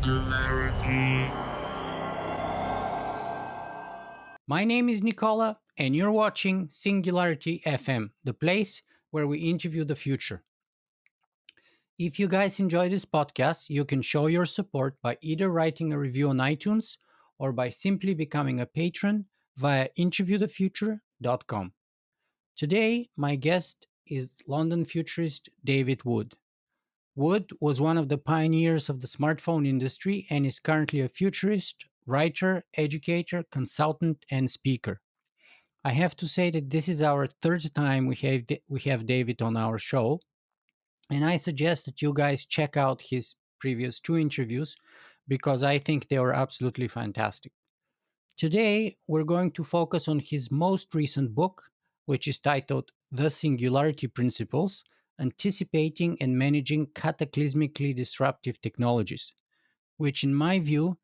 Singularity. My name is Nicola, and you're watching Singularity FM, the place where we interview the future. If you guys enjoy this podcast, you can show your support by either writing a review on iTunes or by simply becoming a patron via interviewthefuture.com. Today, my guest is London futurist David Wood. Wood was one of the pioneers of the smartphone industry and is currently a futurist, writer, educator, consultant, and speaker. I have to say that this is our third time we have David on our show, and I suggest that you guys check out his previous two interviews because I think they were absolutely fantastic. Today, we're going to focus on his most recent book, which is titled The Singularity Principles: Anticipating and Managing Cataclysmically Disruptive Technologies, which, in my view,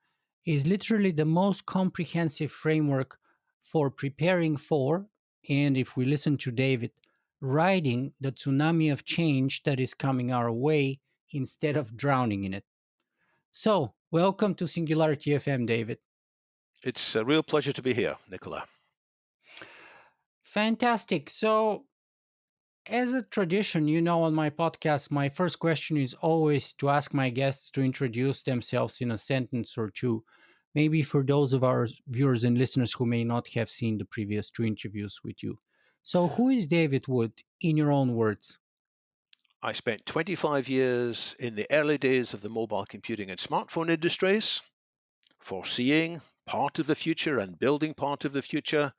is literally the most comprehensive framework for preparing for, and if we listen to David, riding the tsunami of change that is coming our way instead of drowning in it. So, welcome to Singularity FM, David. It's a real pleasure to be here, Nicola. Fantastic. So, as a tradition, on my podcast, my first question is always to ask my guests to introduce themselves in a sentence or two. Maybe for those of our viewers and listeners who may not have seen the previous two interviews with you. So, who is David Wood in your own words? I spent 25 years in the early days of the mobile computing and smartphone industries, foreseeing part of the future and building part of the future,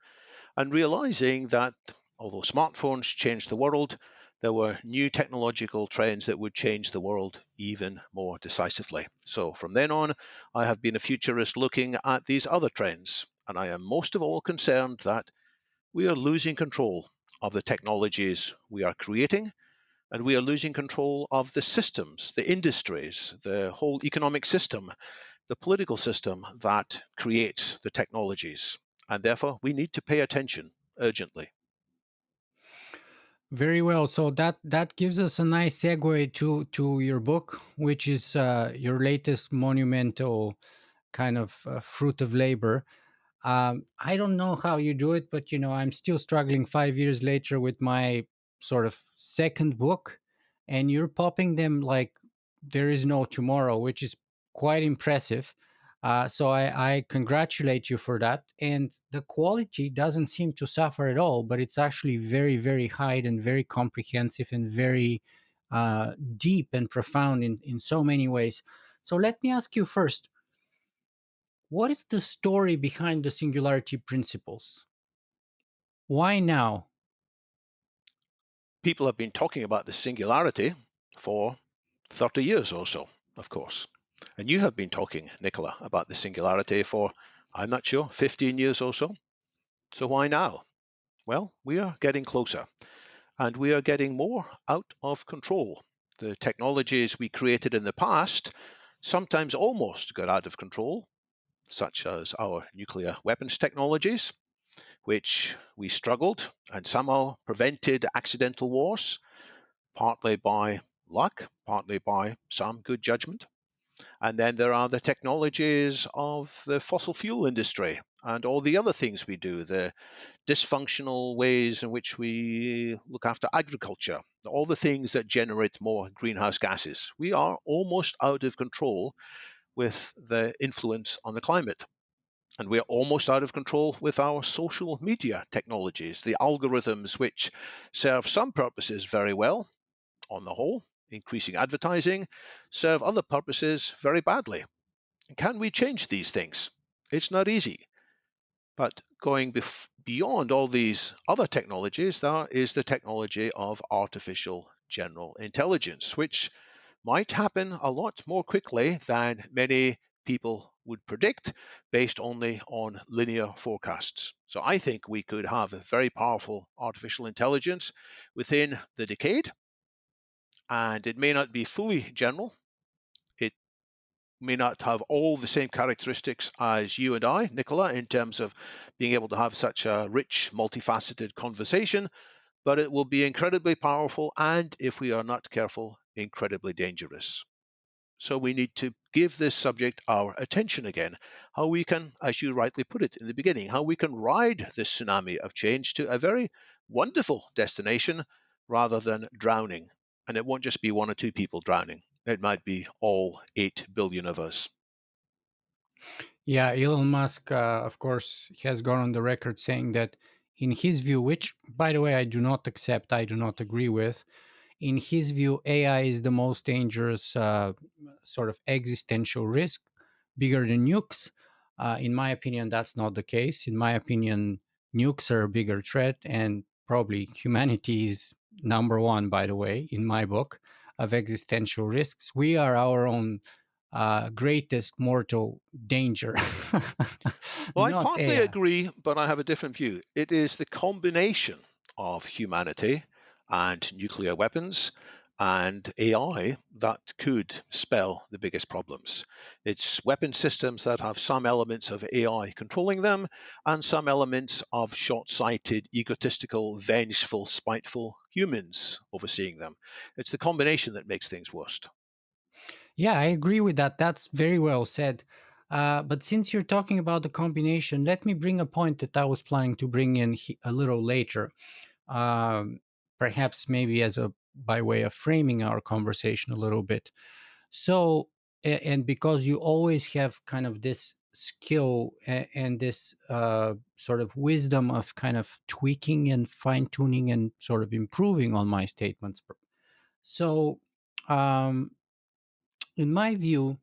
and realizing that although smartphones changed the world, there were new technological trends that would change the world even more decisively. So from then on, I have been a futurist looking at these other trends, and I am most of all concerned that we are losing control of the technologies we are creating, and we are losing control of the systems, the industries, the whole economic system, the political system that creates the technologies. And therefore, we need to pay attention urgently. Very well. So that gives us a nice segue to your book, which is your latest monumental kind of fruit of labor. I don't know how you do it, but I'm still struggling 5 years later with my sort of second book, and you're popping them like there is no tomorrow, which is quite impressive. So I congratulate you for that. And the quality doesn't seem to suffer at all, but it's actually very, very high and very comprehensive and very deep and profound in so many ways. So let me ask you first, what is the story behind the singularity principles? Why now? People have been talking about the singularity for 30 years or so, of course. And you have been talking, Nicola, about the singularity for, I'm not sure, 15 years or so. So why now? Well, we are getting closer and we are getting more out of control. The technologies we created in the past sometimes almost got out of control, such as our nuclear weapons technologies, which we struggled and somehow prevented accidental wars, partly by luck, partly by some good judgment. And then there are the technologies of the fossil fuel industry and all the other things we do, the dysfunctional ways in which we look after agriculture, all the things that generate more greenhouse gases. We are almost out of control with the influence on the climate. And we are almost out of control with our social media technologies, the algorithms which serve some purposes very well, on the whole, increasing advertising, serve other purposes very badly. Can we change these things? It's not easy. But going beyond all these other technologies, there is the technology of artificial general intelligence, which might happen a lot more quickly than many people would predict based only on linear forecasts. So I think we could have a very powerful artificial intelligence within the decade, and it may not be fully general. It may not have all the same characteristics as you and I, Nicola, in terms of being able to have such a rich, multifaceted conversation, but it will be incredibly powerful and, if we are not careful, incredibly dangerous. So we need to give this subject our attention again. How we can, as you rightly put it in the beginning, how we can ride this tsunami of change to a very wonderful destination rather than drowning. And it won't just be one or two people drowning, it might be all 8 billion of us. Yeah, Elon Musk, of course, has gone on the record saying that, in his view, which, by the way, I do not accept, I do not agree with, in his view, AI is the most dangerous sort of existential risk, bigger than nukes. In my opinion, that's not the case. In my opinion, nukes are a bigger threat, and probably humanity is number one, by the way, in my book, of existential risks. We are our own greatest mortal danger, Well, I not partly AI. agree, but I have a different view. It is the combination of humanity and nuclear weapons and AI that could spell the biggest problems. It's weapon systems that have some elements of AI controlling them and some elements of short sighted, egotistical, vengeful, spiteful humans overseeing them. It's the combination that makes things worst. Yeah, I agree with that. That's very well said. But since you're talking about the combination, let me bring a point that I was planning to bring in a little later. Um, Perhaps maybe as a by way of framing our conversation a little bit. So, and because you always have kind of this skill and this sort of wisdom of kind of tweaking and fine tuning and sort of improving on my statements. So, um, in my view,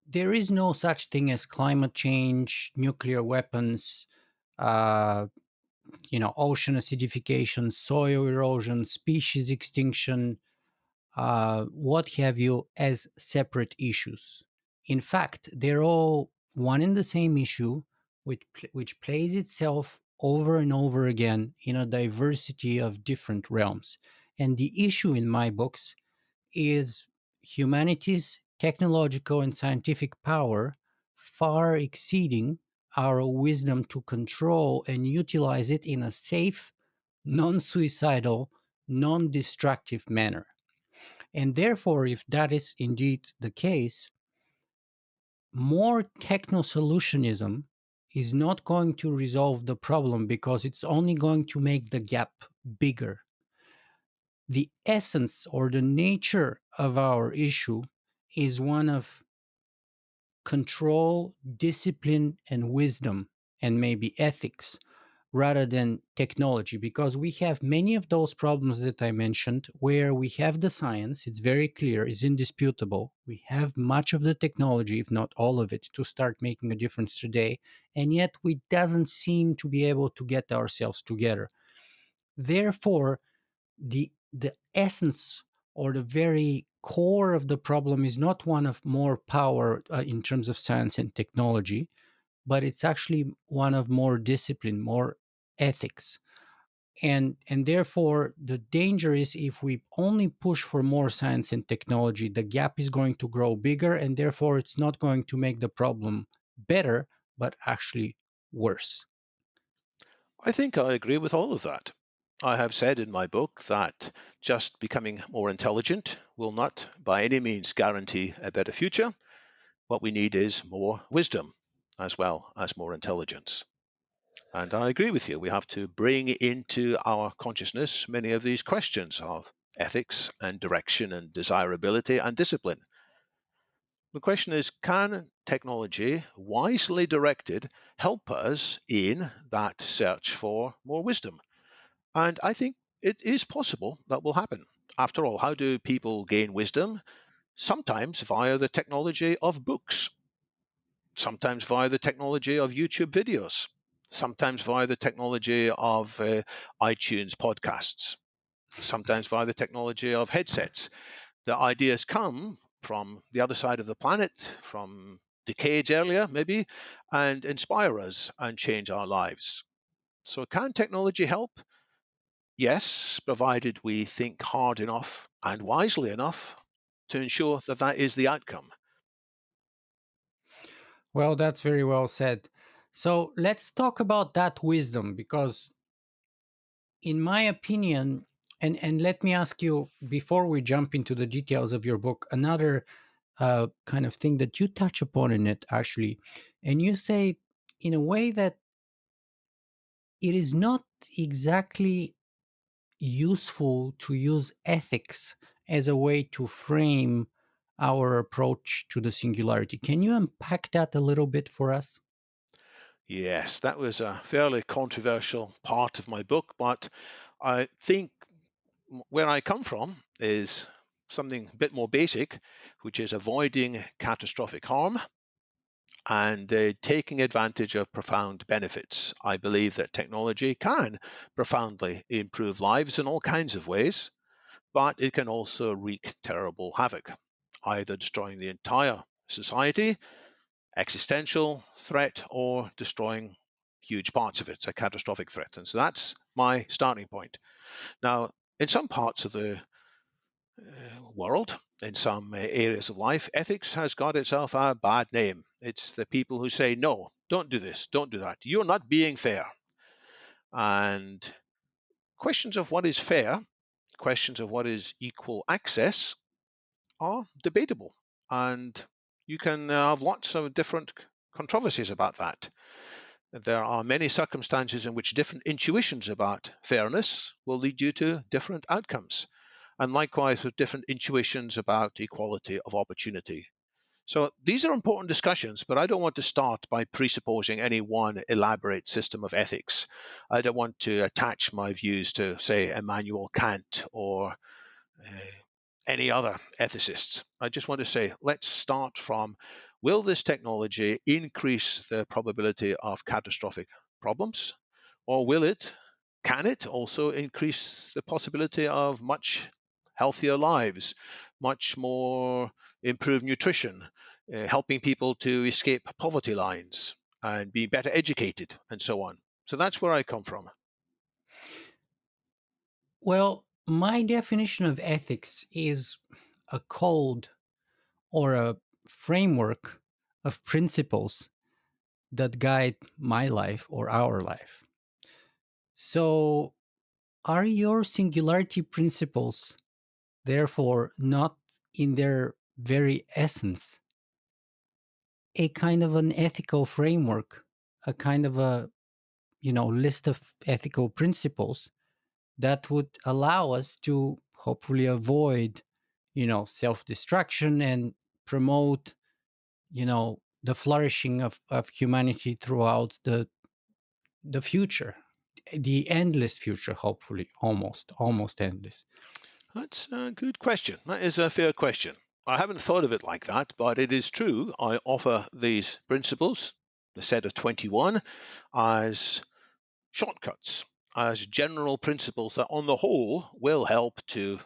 there is no such thing as climate change, nuclear weapons, uh, ocean acidification, soil erosion, species extinction, what have you, as separate issues. In fact, they're all one and the same issue, which plays itself over and over again in a diversity of different realms. And the issue in my books is humanity's technological and scientific power far exceeding our wisdom to control and utilize it in a safe, non suicidal, non destructive manner. And therefore, if that is indeed the case, more techno-solutionism is not going to resolve the problem because it's only going to make the gap bigger. The essence or the nature of our issue is one of control, discipline, and wisdom, and maybe ethics, rather than technology, because we have many of those problems that I mentioned where we have the science, it's very clear, it's indisputable. We have much of the technology, if not all of it, to start making a difference today, and yet we doesn't seem to be able to get ourselves together. Therefore, the essence or the very core of the problem is not one of more power in terms of science and technology, but it's actually one of more discipline, more ethics. And therefore the danger is, if we only push for more science and technology, the gap is going to grow bigger, and therefore it's not going to make the problem better, but actually worse. I think I agree with all of that. I have said in my book that just becoming more intelligent will not by any means guarantee a better future. What we need is more wisdom as well as more intelligence. And I agree with you. We have to bring into our consciousness many of these questions of ethics and direction and desirability and discipline. The question is, can technology, wisely directed, help us in that search for more wisdom? And I think it is possible that will happen. After all, how do people gain wisdom? Sometimes via the technology of books, sometimes via the technology of YouTube videos, sometimes via the technology of iTunes podcasts, sometimes via the technology of headsets. The ideas come from the other side of the planet, from decades earlier, maybe, and inspire us and change our lives. So, can technology help? Yes, provided we think hard enough and wisely enough to ensure that that is the outcome. Well, that's very well said. So let's talk about that wisdom, because in my opinion, And let me ask you, before we jump into the details of your book, another kind of thing that you touch upon in it, actually. And you say, in a way, that it is not exactly useful to use ethics as a way to frame our approach to the singularity. Can you unpack that a little bit for us? Yes, that was a fairly controversial part of my book, but I think where I come from is something a bit more basic, which is avoiding catastrophic harm and taking advantage of profound benefits. I believe that technology can profoundly improve lives in all kinds of ways, but it can also wreak terrible havoc, either destroying the entire society, existential threat, or destroying huge parts of it. It's a catastrophic threat. And so that's my starting point. Now, in some parts of the world, in some areas of life, ethics has got itself a bad name. It's the people who say, no, don't do this, don't do that. You're not being fair. And questions of what is fair, questions of what is equal access are debatable. And you can have lots of different controversies about that. There are many circumstances in which different intuitions about fairness will lead you to different outcomes. And likewise with different intuitions about equality of opportunity. So these are important discussions, but I don't want to start by presupposing any one elaborate system of ethics. I don't want to attach my views to, say, Immanuel Kant or uh, any other ethicists. I just want to say, let's start from, will this technology increase the probability of catastrophic problems? Or can it also increase the possibility of much healthier lives, much more improved nutrition, helping people to escape poverty lines and be better educated and so on? So that's where I come from. Well, my definition of ethics is a code or a framework of principles that guide my life or our life. So, are your singularity principles, therefore, not in their very essence a kind of an ethical framework, a kind of a list of ethical principles that would allow us to hopefully avoid self-destruction and promote the flourishing of humanity throughout the future, the endless future, hopefully almost endless. That's a good question. That is a fair question. I haven't thought of it like that, but it is true. I offer these principles, the set of 21, as shortcuts, as general principles that, on the whole, will help to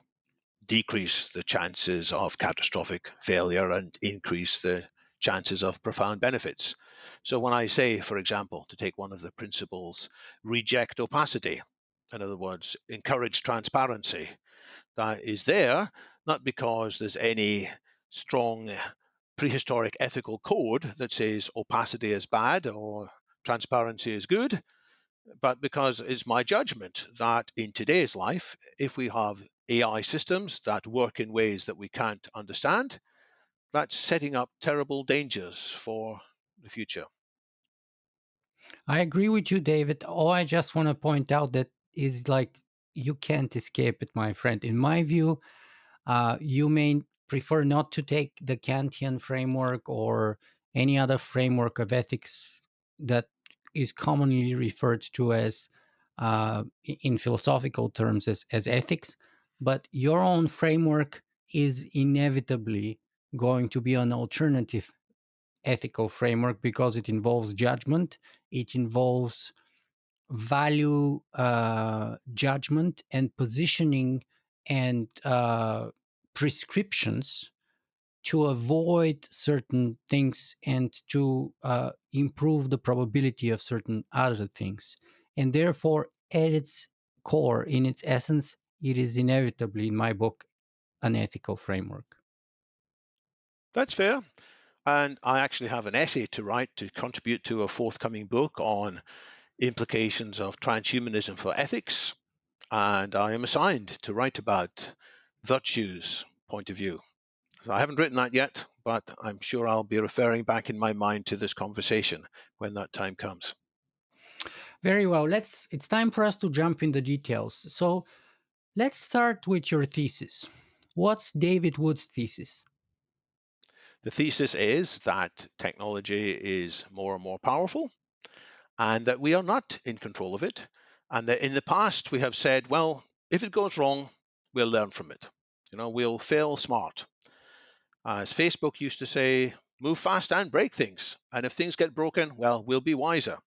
decrease the chances of catastrophic failure and increase the chances of profound benefits. So, when I say, for example, to take one of the principles, reject opacity, in other words, encourage transparency, that is there not because there's any strong prehistoric ethical code that says opacity is bad or transparency is good, but because it's my judgment that in today's life, if we have AI systems that work in ways that we can't understand, that's setting up terrible dangers for the future. I agree with you, David. Oh, I just want to point out that is like you can't escape it, my friend. In my view, you may prefer not to take the Kantian framework or any other framework of ethics that is commonly referred to as, in philosophical terms, as ethics. But your own framework is inevitably going to be an alternative ethical framework because it involves judgment, it involves value judgment and positioning and prescriptions to avoid certain things and to improve the probability of certain other things. And therefore, at its core, in its essence, it is inevitably, in my book, an ethical framework. That's fair. And I actually have an essay to write to contribute to a forthcoming book on implications of transhumanism for ethics. and I am assigned to write about virtue's point of view. So I haven't written that yet, but I'm sure I'll be referring back in my mind to this conversation when that time comes. Very well. It's time for us to jump in the details. So let's start with your thesis. What's David Wood's thesis? The thesis is that technology is more and more powerful and that we are not in control of it. And that in the past we have said, well, if it goes wrong, we'll learn from it. We'll fail smart. As Facebook used to say, move fast and break things. And if things get broken, well, we'll be wiser.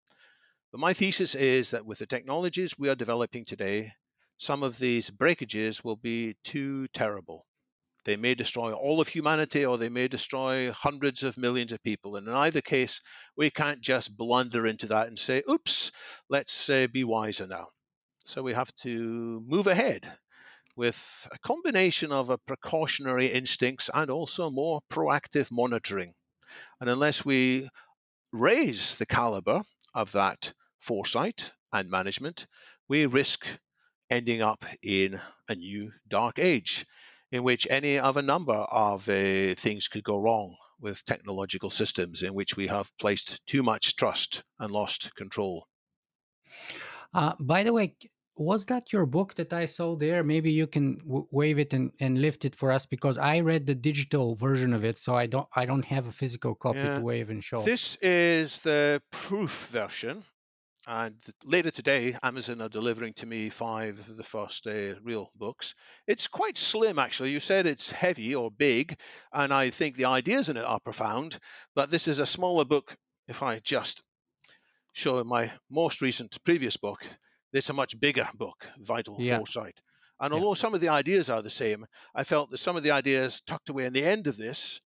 But my thesis is that with the technologies we are developing today, some of these breakages will be too terrible. They may destroy all of humanity or they may destroy hundreds of millions of people. And in either case, we can't just blunder into that and say, oops, let's be wiser now. So we have to move ahead with a combination of a precautionary instincts and also more proactive monitoring. And unless we raise the caliber of that foresight and management, we risk ending up in a new dark age in which any of a number of things could go wrong with technological systems in which we have placed too much trust and lost control. By the way, was that your book that I saw there? Maybe you can wave it and lift it for us because I read the digital version of it, so I don't have a physical copy to Yeah, wave and show. this is the proof version. And later today, Amazon are delivering to me 5 of the first real books. It's quite slim, actually. You said it's heavy or big, and I think the ideas in it are profound. But this is a smaller book. If I just show my most recent previous book, it's a much bigger book, Vital Yeah, Foresight. And yeah. although some of the ideas are the same, I felt that some of the ideas tucked away in the end of this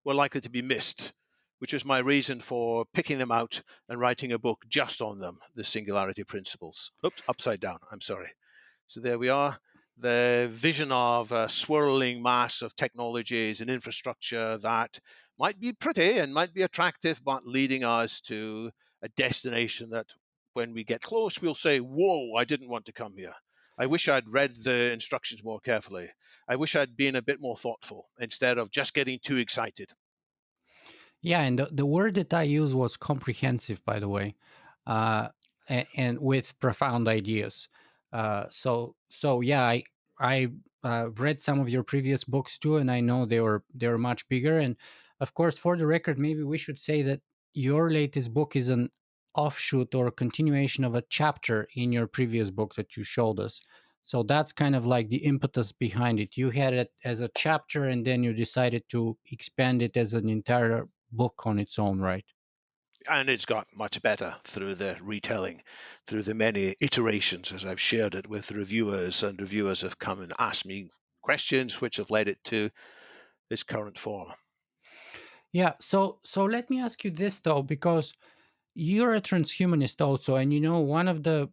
were likely to be missed, which was my reason for picking them out and writing a book just on them, the Singularity Principles. Oops, upside down, I'm sorry. So there we are. The vision of a swirling mass of technologies and infrastructure that might be pretty and might be attractive, but leading us to a destination that when we get close, we'll say, whoa, I didn't want to come here. I wish I'd read the instructions more carefully. I wish I'd been a bit more thoughtful instead of just getting too excited. Yeah, and the word that I used was comprehensive, by the way, and with profound ideas. So yeah, I read some of your previous books too, and I know they were much bigger. And of course, for the record, maybe we should say that your latest book is an offshoot or continuation of a chapter in your previous book that you showed us. So that's kind of like the impetus behind it. You had it as a chapter, and then you decided to expand it as an entire book on its own, right? And it's got much better through the retelling, through the many iterations as I've shared it with reviewers, and reviewers have come and asked me questions which have led it to its current form. Yeah. So let me ask you this though, because you're a transhumanist also, and you know one of the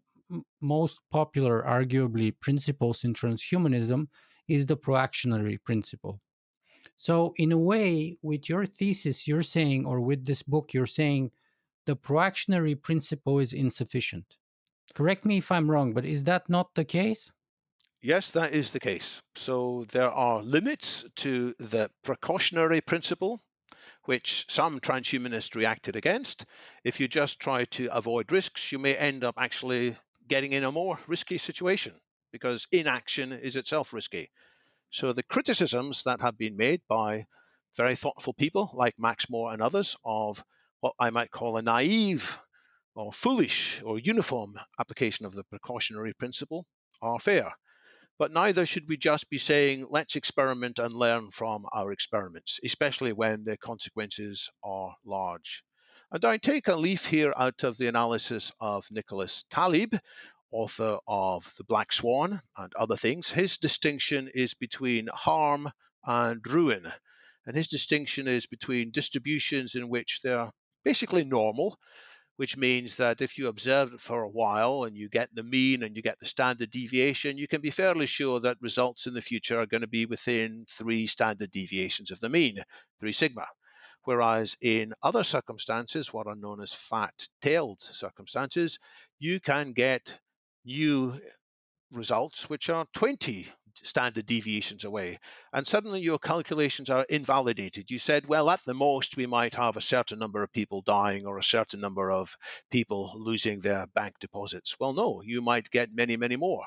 most popular, arguably, principles in transhumanism is the proactionary principle. So in a way, with your thesis, you're saying, or with this book, you're saying the proactionary principle is insufficient. Correct me if I'm wrong, but is that not the case? Yes, that is the case. So there are limits to the precautionary principle, which some transhumanists reacted against. If you just try to avoid risks, you may end up actually getting in a more risky situation because inaction is itself risky. So the criticisms that have been made by very thoughtful people like Max Moore and others of what I might call a naive or foolish or uniform application of the precautionary principle are fair. But neither should we just be saying, let's experiment and learn from our experiments, especially when the consequences are large. And I take a leaf here out of the analysis of Nicholas Taleb, author of The Black Swan and other things. His distinction is between harm and ruin. And his distinction is between distributions in which they're basically normal, which means that if you observe it for a while and you get the mean and you get the standard deviation, you can be fairly sure that results in the future are going to be within 3 standard deviations of the mean, 3 sigma. Whereas in other circumstances, what are known as fat tailed circumstances, you can get new results which are 20 standard deviations away, and suddenly your calculations are invalidated. You said, well, at the most, we might have a certain number of people dying or a certain number of people losing their bank deposits. Well, no, you might get many, many more.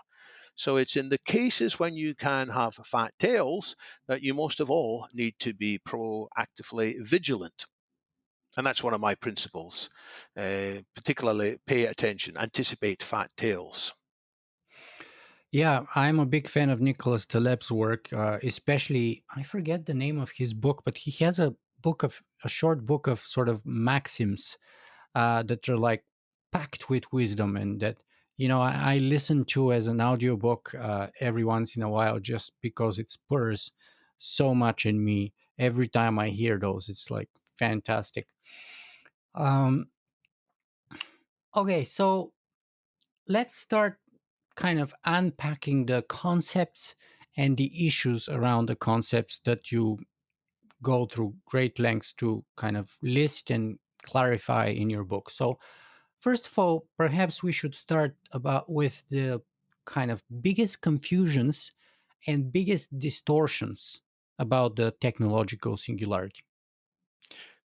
So it's in the cases when you can have fat tails that you most of all need to be proactively vigilant. And that's one of my principles. Particularly pay attention, anticipate fat tails. Yeah, I'm a big fan of Nicholas Taleb's work, especially I forget the name of his book, but he has a short book of sort of maxims that are like packed with wisdom, and that I listen to as an audiobook every once in a while, just because it spurs so much in me every time I hear those. It's like fantastic. Um, okay, so let's start kind of unpacking the concepts and the issues around the concepts that you go through great lengths to kind of list and clarify in your book. So, first of all, perhaps we should start about with the kind of biggest confusions and biggest distortions about the technological singularity.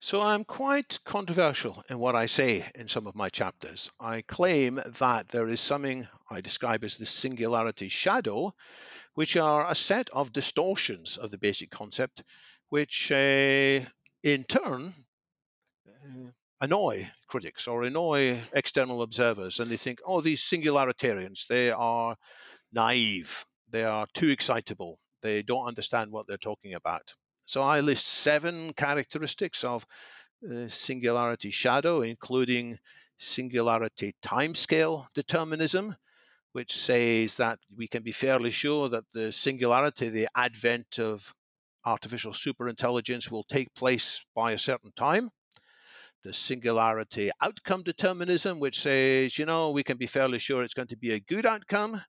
So I'm quite controversial in what I say in some of my chapters. I claim that there is something I describe as the singularity shadow, which are a set of distortions of the basic concept, which in turn annoy critics or annoy external observers. And they think, oh, these singularitarians, they are naive, they are too excitable, they don't understand what they're talking about. So I list 7 characteristics of singularity shadow, including singularity timescale determinism, which says that we can be fairly sure that the singularity, the advent of artificial superintelligence, will take place by a certain time. The singularity outcome determinism, which says, we can be fairly sure it's going to be a good outcome.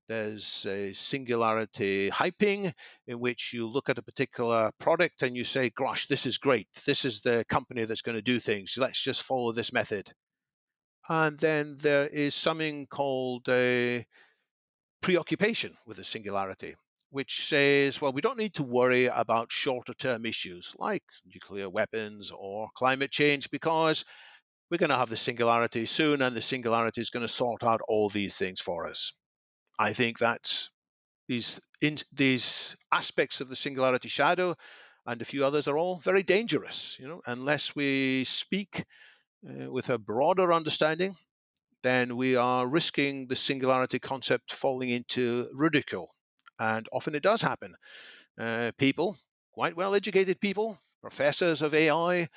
There's a singularity hyping, in which you look at a particular product and you say, gosh, this is great. This is the company that's going to do things. Let's just follow this method. And then there is something called a preoccupation with a singularity, which says, well, we don't need to worry about shorter term issues like nuclear weapons or climate change, because we're going to have the singularity soon, and the singularity is going to sort out all these things for us. I think that's these aspects of the singularity shadow and a few others are all very dangerous. Unless we speak with a broader understanding, then we are risking the singularity concept falling into ridicule. And often it does happen. People, quite well educated people, professors of AI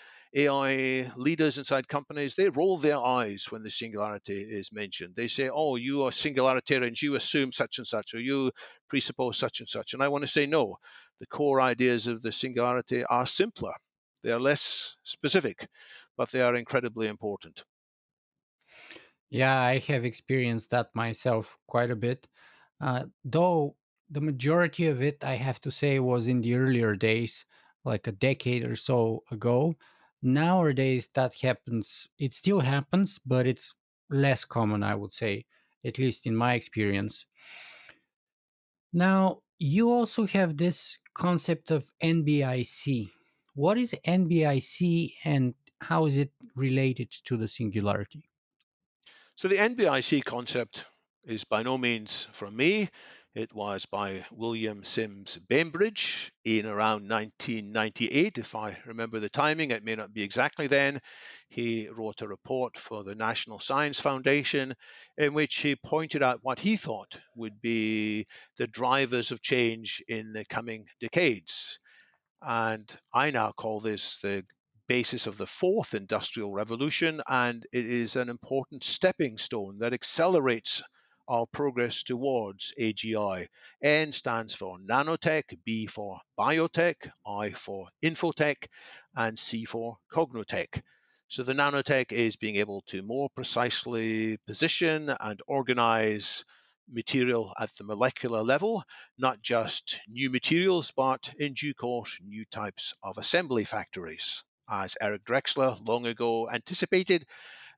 leaders inside companies, they roll their eyes when the singularity is mentioned. They say, oh, you are singularitarians, you assume such and such, or you presuppose such and such. And I want to say, no, the core ideas of the singularity are simpler. They are less specific, but they are incredibly important. Yeah, I have experienced that myself quite a bit. Though the majority of it, I have to say, was in the earlier days, like a decade or so ago. Nowadays, that happens. It still happens, but it's less common, I would say, at least in my experience. Now, you also have this concept of NBIC. What is NBIC and how is it related to the singularity? So the NBIC concept is by no means from me. It was by William Sims Bainbridge in around 1998, if I remember the timing. It may not be exactly then. He wrote a report for the National Science Foundation in which he pointed out what he thought would be the drivers of change in the coming decades. And I now call this the basis of the fourth industrial revolution. And it is an important stepping stone that accelerates our progress towards AGI. N stands for nanotech, B for biotech, I for infotech, and C for cognotech. So the nanotech is being able to more precisely position and organize material at the molecular level, not just new materials, but in due course, new types of assembly factories. As Eric Drexler long ago anticipated,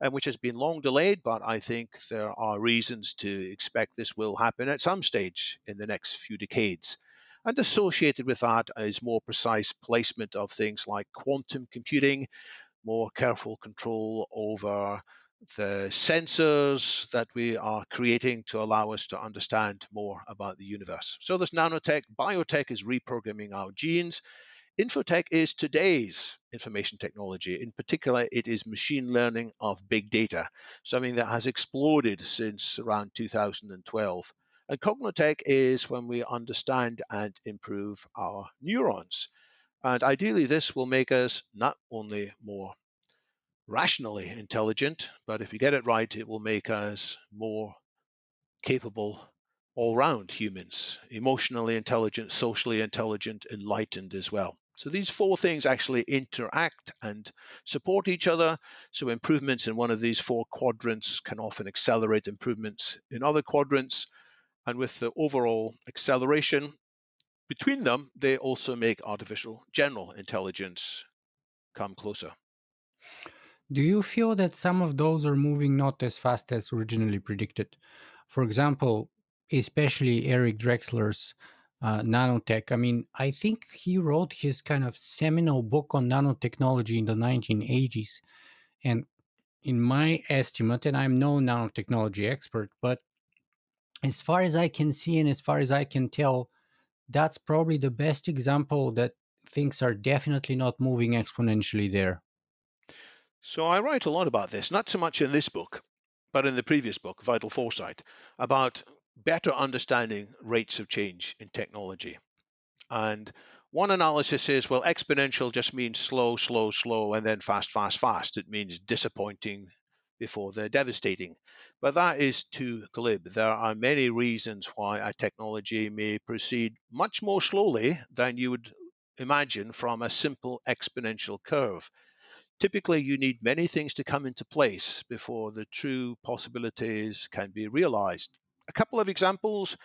and which has been long delayed, but I think there are reasons to expect this will happen at some stage in the next few decades. And associated with that is more precise placement of things like quantum computing, more careful control over the sensors that we are creating to allow us to understand more about the universe. So there's nanotech, biotech is reprogramming our genes. Infotech is today's information technology. In particular, it is machine learning of big data, something that has exploded since around 2012. And cognotech is when we understand and improve our neurons. And ideally, this will make us not only more rationally intelligent, but if we get it right, it will make us more capable all round humans, emotionally intelligent, socially intelligent, enlightened as well. So these four things actually interact and support each other. So improvements in one of these four quadrants can often accelerate improvements in other quadrants. And with the overall acceleration between them, they also make artificial general intelligence come closer. Do you feel that some of those are moving not as fast as originally predicted? For example, especially Eric Drexler's nanotech. I mean, I think he wrote his kind of seminal book on nanotechnology in the 1980s. And in my estimate, and I'm no nanotechnology expert, but as far as I can see and as far as I can tell, that's probably the best example that things are definitely not moving exponentially there. So I write a lot about this, not so much in this book, but in the previous book, Vital Foresight, about better understanding rates of change in technology. And one analysis is, well, exponential just means slow, slow, slow, and then fast, fast, fast. It means disappointing before they're devastating. But that is too glib. There are many reasons why a technology may proceed much more slowly than you would imagine from a simple exponential curve. Typically, you need many things to come into place before the true possibilities can be realized. A couple of examples: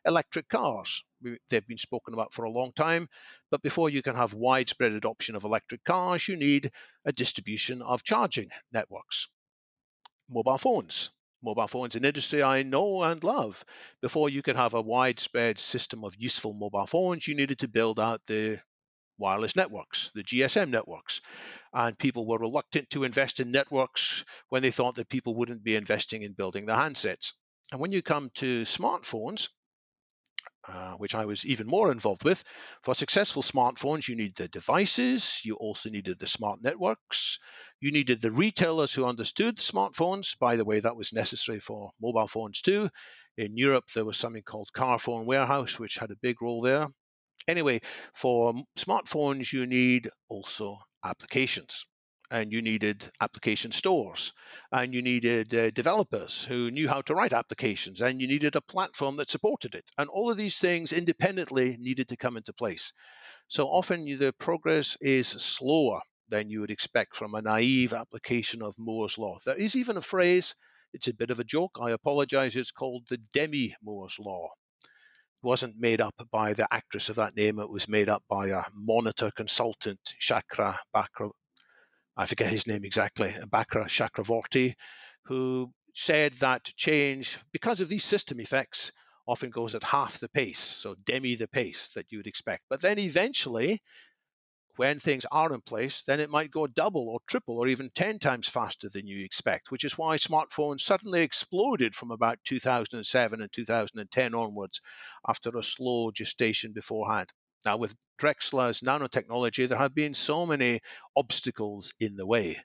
electric cars. They've been spoken about for a long time, but before you can have widespread adoption of electric cars, you need a distribution of charging networks. Mobile phones. Mobile phones, an industry I know and love. Before you could have a widespread system of useful mobile phones, you needed to build out the wireless networks, the GSM networks. And people were reluctant to invest in networks when they thought that people wouldn't be investing in building the handsets. And when you come to smartphones, which I was even more involved with. For successful smartphones, you need the devices, you also needed the smart networks, you needed the retailers who understood smartphones. By the way, that was necessary for mobile phones too. In Europe, there was something called Carphone Warehouse, which had a big role there. Anyway, for smartphones, you need also applications. And you needed application stores, and you needed developers who knew how to write applications, and you needed a platform that supported it. And all of these things independently needed to come into place. So often the progress is slower than you would expect from a naive application of Moore's law. There is even a phrase, it's a bit of a joke, I apologize, it's called the Demi Moore's law. Wasn't made up by the actress of that name. It was made up by a monitor consultant, Chakra Bakra. I forget his name exactly, Bakra Chakravorty, who said that change, because of these system effects, often goes at half the pace, so demi the pace that you would expect. But then eventually, when things are in place, then it might go double or triple or even 10 times faster than you expect, which is why smartphones suddenly exploded from about 2007 and 2010 onwards after a slow gestation beforehand. Now, with Drexler's nanotechnology, there have been so many obstacles in the way.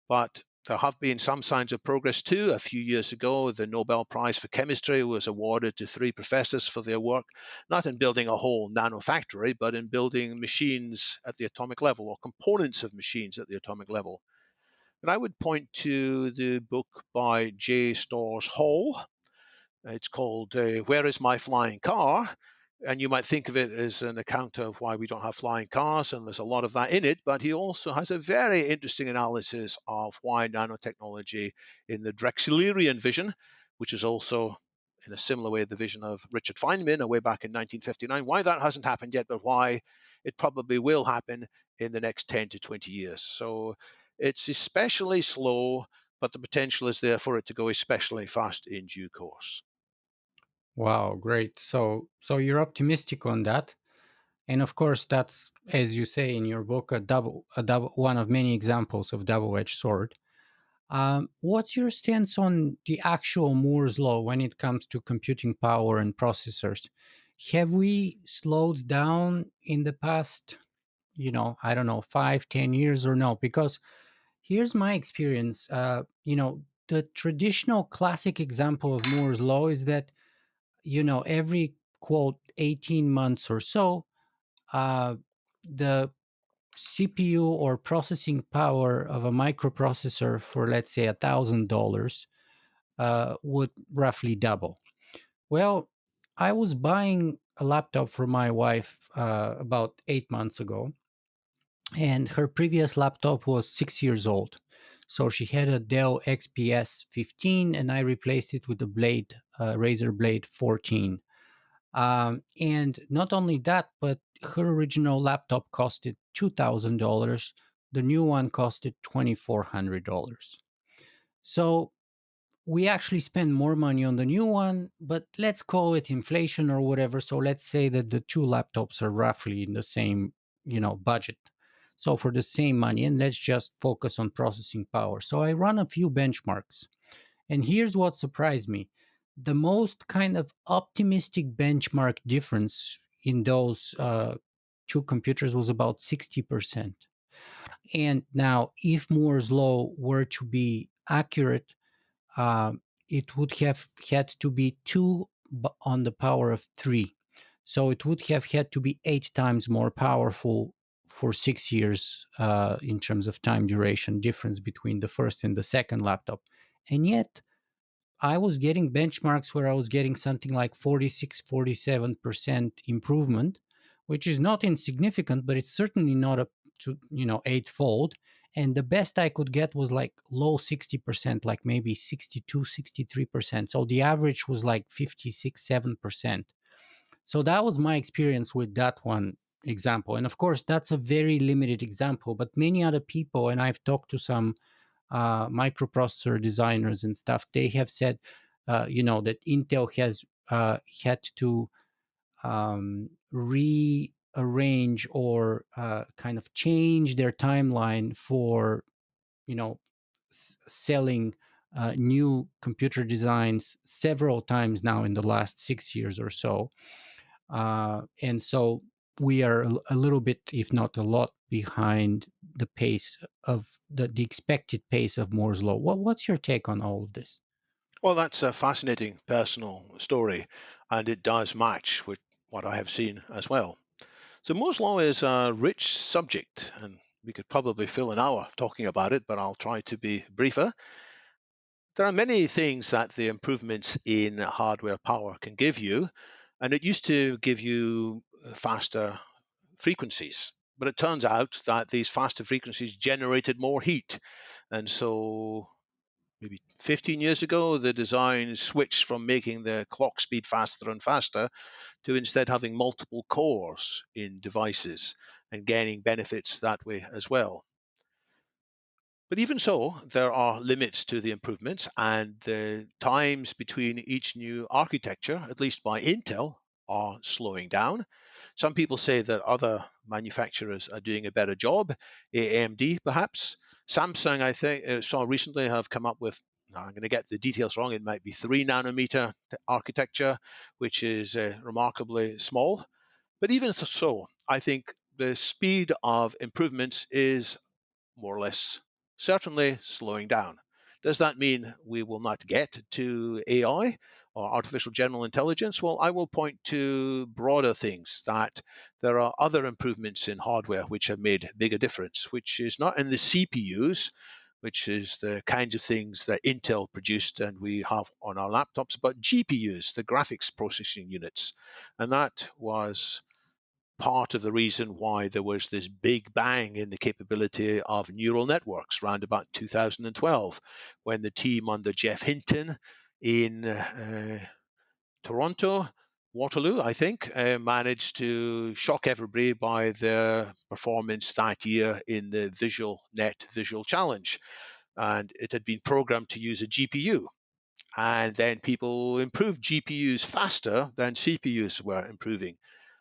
But there have been some signs of progress too. A few years ago, the Nobel Prize for Chemistry was awarded to three professors for their work, not in building a whole nanofactory, but in building machines at the atomic level or components of machines at the atomic level. And I would point to the book by J. Storrs Hall. It's called Where is My Flying Car? And you might think of it as an account of why we don't have flying cars, and there's a lot of that in it. But he also has a very interesting analysis of why nanotechnology in the Drexlerian vision, which is also in a similar way the vision of Richard Feynman way back in 1959, why that hasn't happened yet, but why it probably will happen in the next 10 to 20 years. So it's especially slow, but the potential is there for it to go especially fast in due course. Wow, great. So you're optimistic on that. And of course, that's, as you say in your book, a double, one of many examples of double-edged sword. What's your stance on the actual Moore's law when it comes to computing power and processors? Have we slowed down in the past, I don't know, 5, 10 years or no? Because here's my experience. The traditional classic example of Moore's law is that, every quote 18 months or so, uh, the CPU or processing power of a microprocessor for, let's say, $1,000 would roughly double. Well, I was buying a laptop for my wife about 8 months ago, and her previous laptop was 6 years old. So she had a Dell XPS 15, and I replaced it with a Razer Blade 14. And not only that, but her original laptop costed $2,000. The new one costed $2,400. So we actually spend more money on the new one, but let's call it inflation or whatever. So let's say that the two laptops are roughly in the same, budget. So for the same money, and let's just focus on processing power. So I run a few benchmarks. And here's what surprised me. The most kind of optimistic benchmark difference in those two computers was about 60%. And now, if Moore's law were to be accurate, it would have had to be on the power of three. So it would have had to be 8 times more powerful for 6 years in terms of time duration difference between the first and the second laptop. And yet, I was getting benchmarks where I was getting something like 46, 47% improvement, which is not insignificant, but it's certainly not up to, eightfold. And the best I could get was like low 60%, like maybe 62, 63%. So the average was like 56, 7%. So that was my experience with that one example. And of course, that's a very limited example, but many other people, and I've talked to some microprocessor designers and stuff, they have said, that Intel has had to rearrange or kind of change their timeline for, selling new computer designs several times now in the last 6 years or so. And so we are a little bit, if not a lot, behind the pace of the expected pace of Moore's law. What's your take on all of this? Well, that's a fascinating personal story, and it does match with what I have seen as well. So, Moore's Law is a rich subject, and we could probably fill an hour talking about it, but I'll try to be briefer. There are many things that the improvements in hardware power can give you, and it used to give you faster frequencies. But it turns out that these faster frequencies generated more heat. And so maybe 15 years ago, the design switched from making the clock speed faster and faster to instead having multiple cores in devices and gaining benefits that way as well. But even so, there are limits to the improvements, and the times between each new architecture, at least by Intel, are slowing down. Some people say that other manufacturers are doing a better job, AMD perhaps. Samsung, I think, saw recently have come up with, now I'm going to get the details wrong, it might be 3 nanometer architecture, which is remarkably small. But even so, I think the speed of improvements is more or less certainly slowing down. Does that mean we will not get to AI or artificial general intelligence? Well, I will point to broader things that there are other improvements in hardware which have made a bigger difference, which is not in the CPUs, which is the kinds of things that Intel produced and we have on our laptops, but GPUs, the graphics processing units. And that was part of the reason why there was this big bang in the capability of neural networks around about 2012, when the team under Jeff Hinton in Toronto, Waterloo, I think, managed to shock everybody by their performance that year in the Visual Net Visual Challenge. and it had been programmed to use a GPU. And then people improved GPUs faster than CPUs were improving.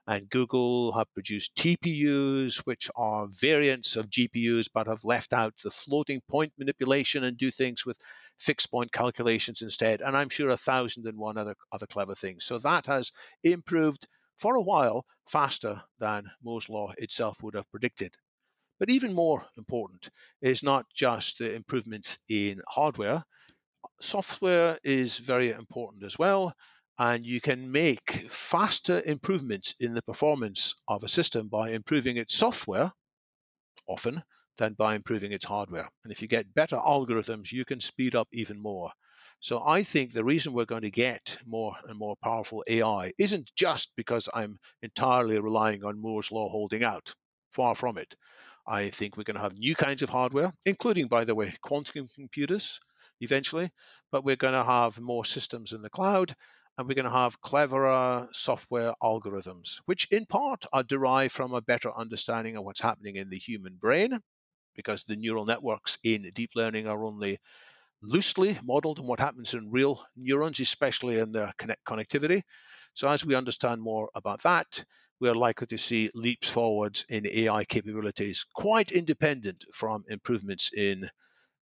And Google have produced TPUs, which are variants of GPUs, but have left out the floating point manipulation and do things with fixed point calculations instead. And I'm sure 1,001 other clever things. So that has improved for a while faster than Moore's law itself would have predicted. But even more important is not just the improvements in hardware. Software is very important as well, and you can make faster improvements in the performance of a system by improving its software often than by improving its hardware. And if you get better algorithms, you can speed up even more. So I think the reason we're going to get more and more powerful AI isn't just because I'm entirely relying on Moore's law holding out. Far from it. I think we're going to have new kinds of hardware, including, by the way, quantum computers eventually, but we're going to have more systems in the cloud, and we're going to have cleverer software algorithms, which in part are derived from a better understanding of what's happening in the human brain, because the neural networks in deep learning are only loosely modeled on what happens in real neurons, especially in their connectivity. So as we understand more about that, we are likely to see leaps forwards in AI capabilities, quite independent from improvements in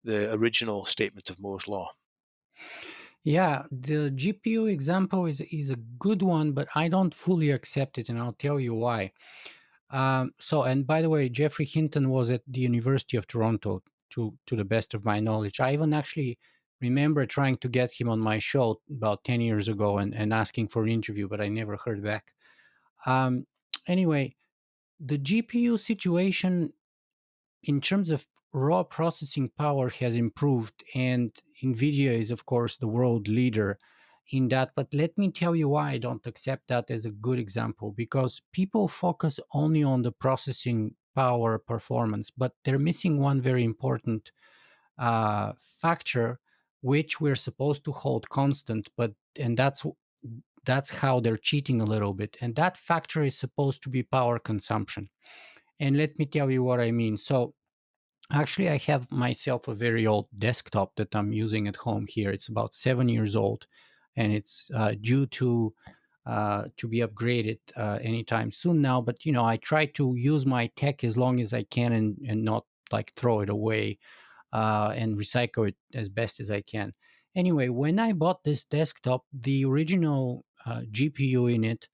the original statement of Moore's law. Yeah, the GPU example is a good one, but I don't fully accept it, and I'll tell you why. And by the way, Jeffrey Hinton was at the University of Toronto, to the best of my knowledge. I even actually remember trying to get him on my show about 10 years ago and asking for an interview, but I never heard back. Um, anyway, the GPU situation in terms of raw processing power has improved, and Nvidia is of course the world leader in that. But let me tell you why I don't accept that as a good example, because people focus only on the processing power performance, but they're missing one very important factor, which we're supposed to hold constant. And that's how they're cheating a little bit, and that factor is supposed to be power consumption. And let me tell you what I mean. So actually, I have myself a very old desktop that I'm using at home here. It's about 7 years old, and it's due to be upgraded anytime soon now. But I try to use my tech as long as I can, and not like throw it away, and recycle it as best as I can. Anyway, when I bought this desktop, the original GPU in it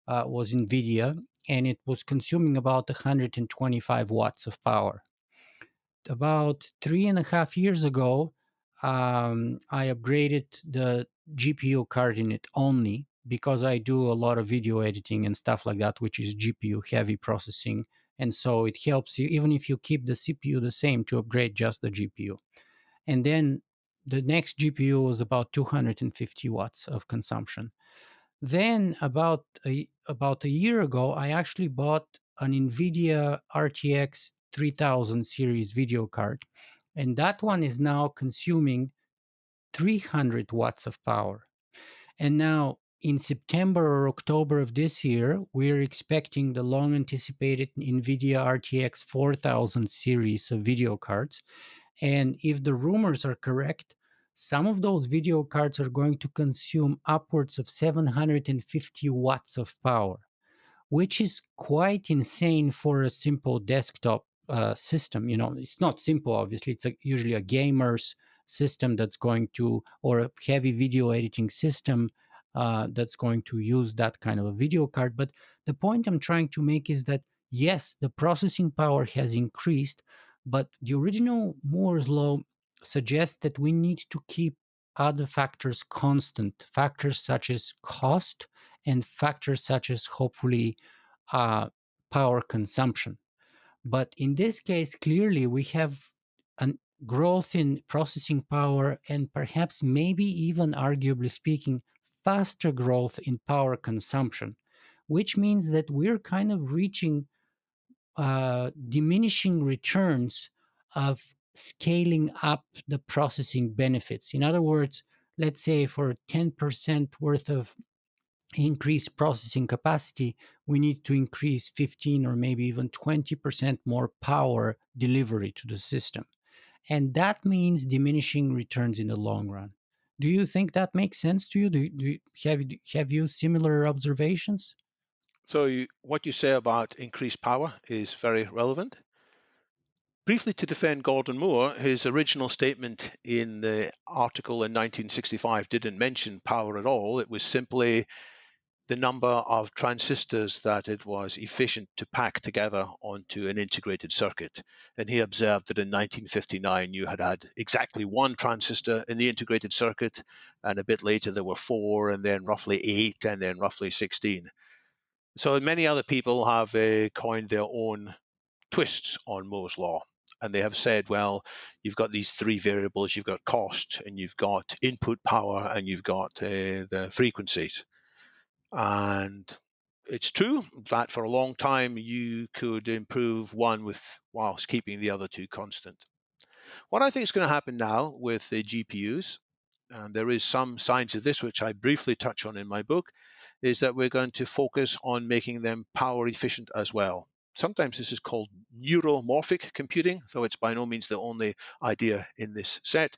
was NVIDIA, and it was consuming about 125 watts of power. About 3.5 years ago, I upgraded the GPU card in it only because I do a lot of video editing and stuff like that, which is GPU heavy processing. And so it helps you, even if you keep the CPU the same, to upgrade just the GPU. And then the next GPU was about 250 watts of consumption. Then about a year ago, I actually bought an NVIDIA RTX 3000 series video card, and that one is now consuming 300 watts of power. And now in September or October of this year, we're expecting the long anticipated NVIDIA RTX 4000 series of video cards. And if the rumors are correct, some of those video cards are going to consume upwards of 750 watts of power, which is quite insane for a simple desktop system. It's not simple, obviously. It's usually a gamer's system that's going to, or a heavy video editing system that's going to use that kind of a video card. But the point I'm trying to make is that, yes, the processing power has increased, but the original Moore's law suggests that we need to keep other factors constant, factors such as cost and factors such as, hopefully, uh, power consumption. But in this case, clearly we have a growth in processing power, and perhaps, maybe even arguably speaking, faster growth in power consumption, which means that we're kind of reaching diminishing returns of scaling up the processing benefits. In other words, let's say for 10% worth of increased processing capacity, we need to increase 15 or maybe even 20% more power delivery to the system. and that means diminishing returns in the long run. Do you think that makes sense to you? Have you similar observations? So, what you say about increased power is very relevant. Briefly, to defend Gordon Moore, his original statement in the article in 1965 didn't mention power at all. It was simply the number of transistors that it was efficient to pack together onto an integrated circuit. And he observed that in 1959 you had exactly one transistor in the integrated circuit, and a bit later there were four, and then roughly eight, and then roughly 16. So many other people have coined their own twists on Moore's law. And they have said, well, you've got these three variables: you've got cost, and you've got input power, and you've got the frequencies. And it's true that for a long time you could improve one with whilst keeping the other two constant. What I think is going to happen now with the GPUs, and there is some signs of this which I briefly touch on in my book, is that we're going to focus on making them power efficient as well. Sometimes this is called neuromorphic computing, though it's by no means the only idea in this set.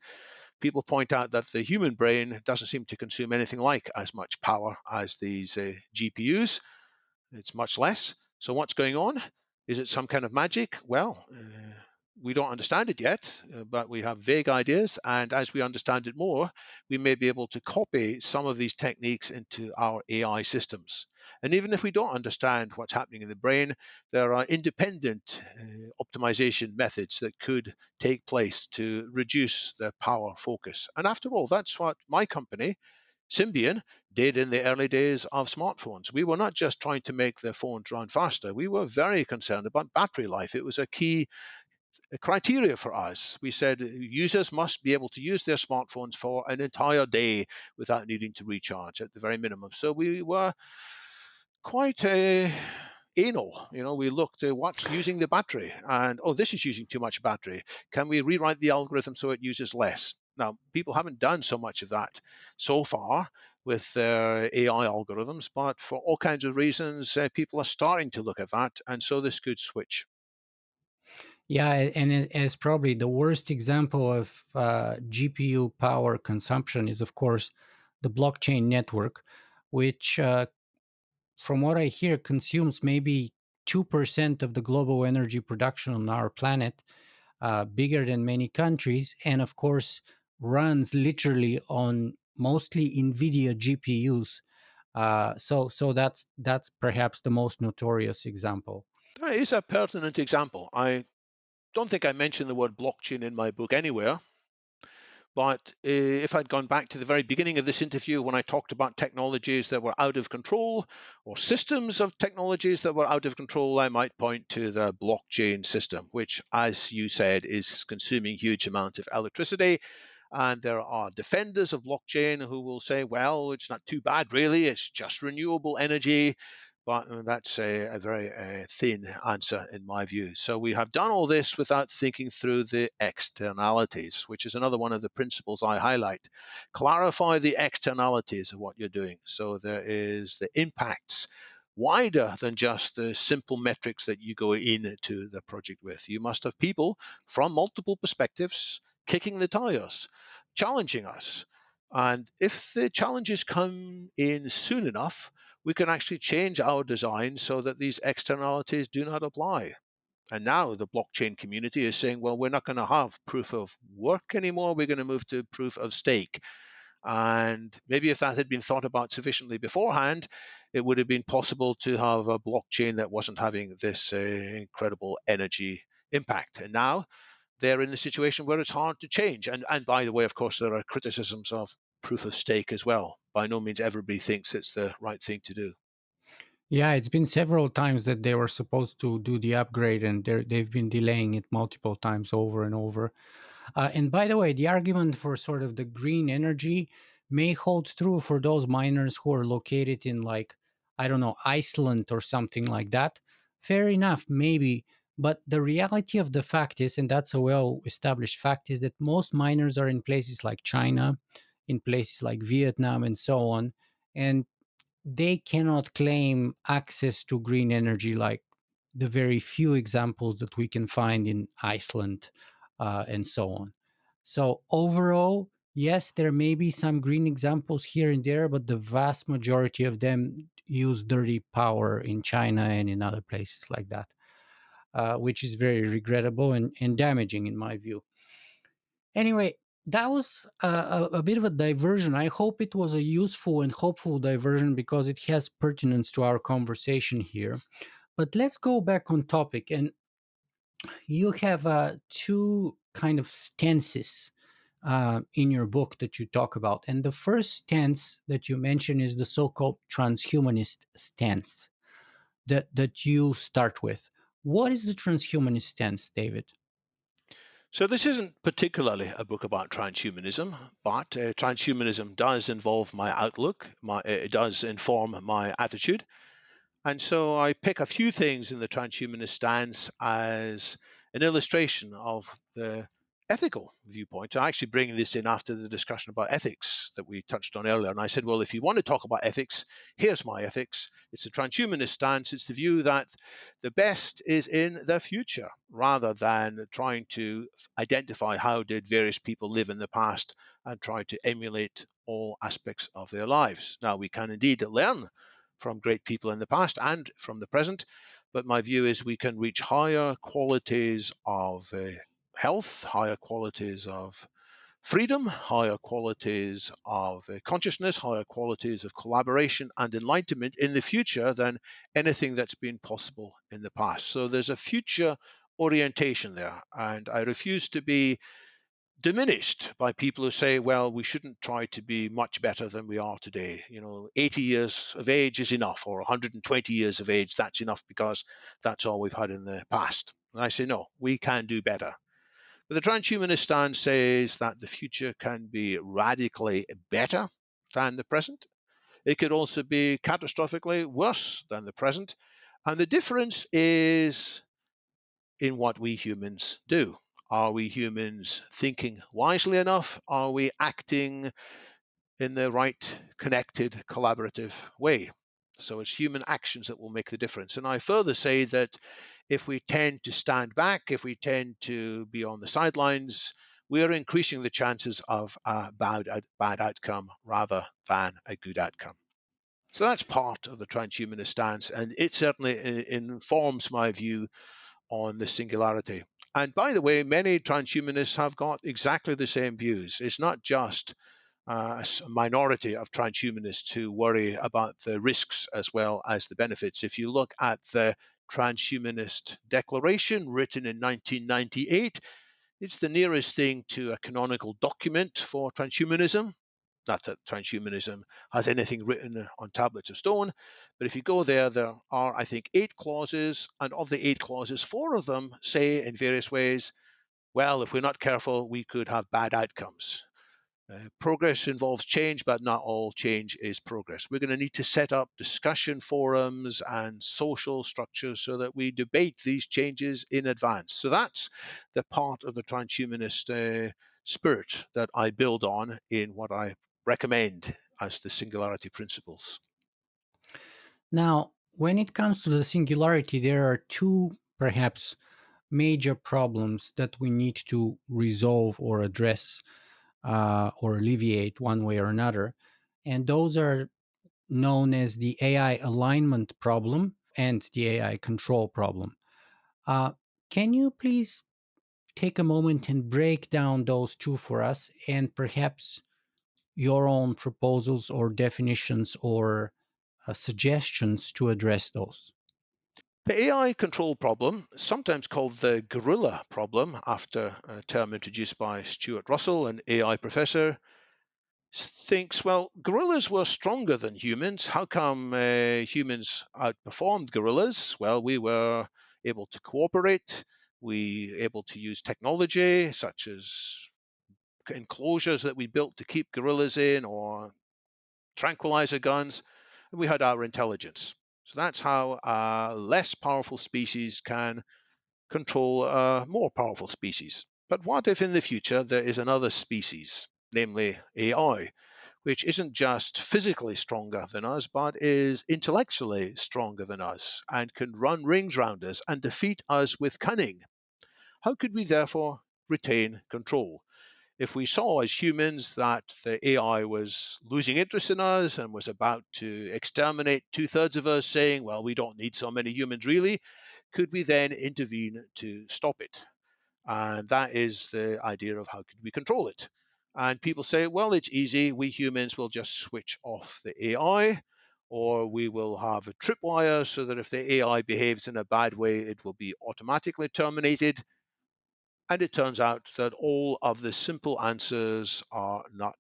People point out that the human brain doesn't seem to consume anything like as much power as these GPUs. It's much less. So what's going on? Is it some kind of magic? Well, we don't understand it yet, but we have vague ideas. And as we understand it more, we may be able to copy some of these techniques into our AI systems. And even if we don't understand what's happening in the brain, there are independent optimization methods that could take place to reduce the power focus. And after all, that's what my company, Symbian, did in the early days of smartphones. We were not just trying to make the phones run faster, we were very concerned about battery life. It was a key criteria for us. We said users must be able to use their smartphones for an entire day without needing to recharge at the very minimum. So we were quite anal. We looked at what's using the battery, and oh, this is using too much battery. Can we rewrite the algorithm so it uses less? Now, people haven't done so much of that so far with their AI algorithms, but for all kinds of reasons, people are starting to look at that, and so this could switch. Yeah, and as probably the worst example of GPU power consumption is, of course, the blockchain network, which, from what I hear, consumes maybe 2% of the global energy production on our planet, bigger than many countries, and of course, runs literally on mostly NVIDIA GPUs. So that's perhaps the most notorious example. That is a pertinent example. I don't think I mentioned the word blockchain in my book anywhere. But if I'd gone back to the very beginning of this interview when I talked about technologies that were out of control or systems of technologies that were out of control, I might point to the blockchain system, which, as you said, is consuming huge amounts of electricity. And there are defenders of blockchain who will say, well, it's not too bad, really. It's just renewable energy. But that's a very thin answer in my view. So we have done all this without thinking through the externalities, which is another one of the principles I highlight. Clarify the externalities of what you're doing. So there is the impacts wider than just the simple metrics that you go into the project with. You must have people from multiple perspectives kicking the tires, challenging us. And if the challenges come in soon enough, we can actually change our design so that these externalities do not apply. And now the blockchain community is saying, well, we're not going to have proof of work anymore. We're going to move to proof of stake. And maybe if that had been thought about sufficiently beforehand, it would have been possible to have a blockchain that wasn't having this incredible energy impact. And now they're in the situation where it's hard to change. And by the way, of course, there are criticisms of proof of stake as well. By no means everybody thinks it's the right thing to do. Yeah, it's been several times that they were supposed to do the upgrade, and they've been delaying it multiple times over and over. And by the way, the argument for sort of the green energy may hold true for those miners who are located in, like, I don't know, Iceland or something like that. Fair enough, maybe. But the reality of the fact is, and that's a well established fact, is that most miners are in places like China, in places like Vietnam, and so on. And they cannot claim access to green energy like the very few examples that we can find in Iceland. and so on. So overall, yes, there may be some green examples here and there, but the vast majority of them use dirty power in China and in other places like that, which is very regrettable and damaging in my view. Anyway, that was a bit of a diversion. I hope it was a useful and hopeful diversion because it has pertinence to our conversation here. But let's go back on topic. And you have two kind of stances in your book that you talk about. And the first stance that you mention is the so called transhumanist stance that you start with. What is the transhumanist stance, David? So this isn't particularly a book about transhumanism, but transhumanism does involve my outlook. It does inform my attitude. And so I pick a few things in the transhumanist stance as an illustration of the ethical viewpoint. I actually bring this in after the discussion about ethics that we touched on earlier. And I said, well, if you want to talk about ethics, here's my ethics. It's a transhumanist stance. It's the view that the best is in the future rather than trying to identify how did various people live in the past and try to emulate all aspects of their lives. Now, we can indeed learn from great people in the past and from the present. But my view is we can reach higher qualities of health, higher qualities of freedom, higher qualities of consciousness, higher qualities of collaboration and enlightenment in the future than anything that's been possible in the past. So there's a future orientation there. And I refuse to be diminished by people who say, well, we shouldn't try to be much better than we are today. 80 years of age is enough, or 120 years of age, that's enough because that's all we've had in the past. And I say, no, we can do better. But the transhumanist stance says that the future can be radically better than the present. It could also be catastrophically worse than the present. And the difference is in what we humans do. Are we humans thinking wisely enough? Are we acting in the right, connected, collaborative way? So it's human actions that will make the difference. And I further say that if we tend to stand back, if we tend to be on the sidelines, we are increasing the chances of a bad outcome rather than a good outcome. So that's part of the transhumanist stance, and it certainly informs my view on the singularity. And by the way, many transhumanists have got exactly the same views. It's not just a minority of transhumanists who worry about the risks as well as the benefits. If you look at the Transhumanist Declaration written in 1998, it's the nearest thing to a canonical document for transhumanism. Not that transhumanism has anything written on tablets of stone, but if you go there, there are, I think, 8 clauses, and of the 8 clauses, 4 of them say in various ways, well, if we're not careful, we could have bad outcomes. Progress involves change, but not all change is progress. We're going to need to set up discussion forums and social structures so that we debate these changes in advance. So that's the part of the transhumanist spirit that I build on in what I recommend as the Singularity Principles. Now, when it comes to the singularity, there are two perhaps major problems that we need to resolve or address or alleviate one way or another. And those are known as the AI alignment problem and the AI control problem. Uh, can you please take a moment and break down those two for us and perhaps your own proposals or definitions or suggestions to address those? The AI control problem, sometimes called the gorilla problem, after a term introduced by Stuart Russell, an AI professor, thinks, well, gorillas were stronger than humans. How come humans outperformed gorillas? Well, we were able to cooperate. We were able to use technology such as enclosures that we built to keep gorillas in, or tranquilizer guns, and we had our intelligence. So that's how a less powerful species can control a more powerful species. But what if in the future there is another species, namely AI, which isn't just physically stronger than us, but is intellectually stronger than us and can run rings round us and defeat us with cunning? How could we therefore retain control. If we saw as humans that the AI was losing interest in us and was about to exterminate two-thirds of us, saying, well, we don't need so many humans really, could we then intervene to stop it? And that is the idea of how could we control it. And people say, well, it's easy. We humans will just switch off the AI, or we will have a tripwire so that if the AI behaves in a bad way, it will be automatically terminated. And it turns out that all of the simple answers are not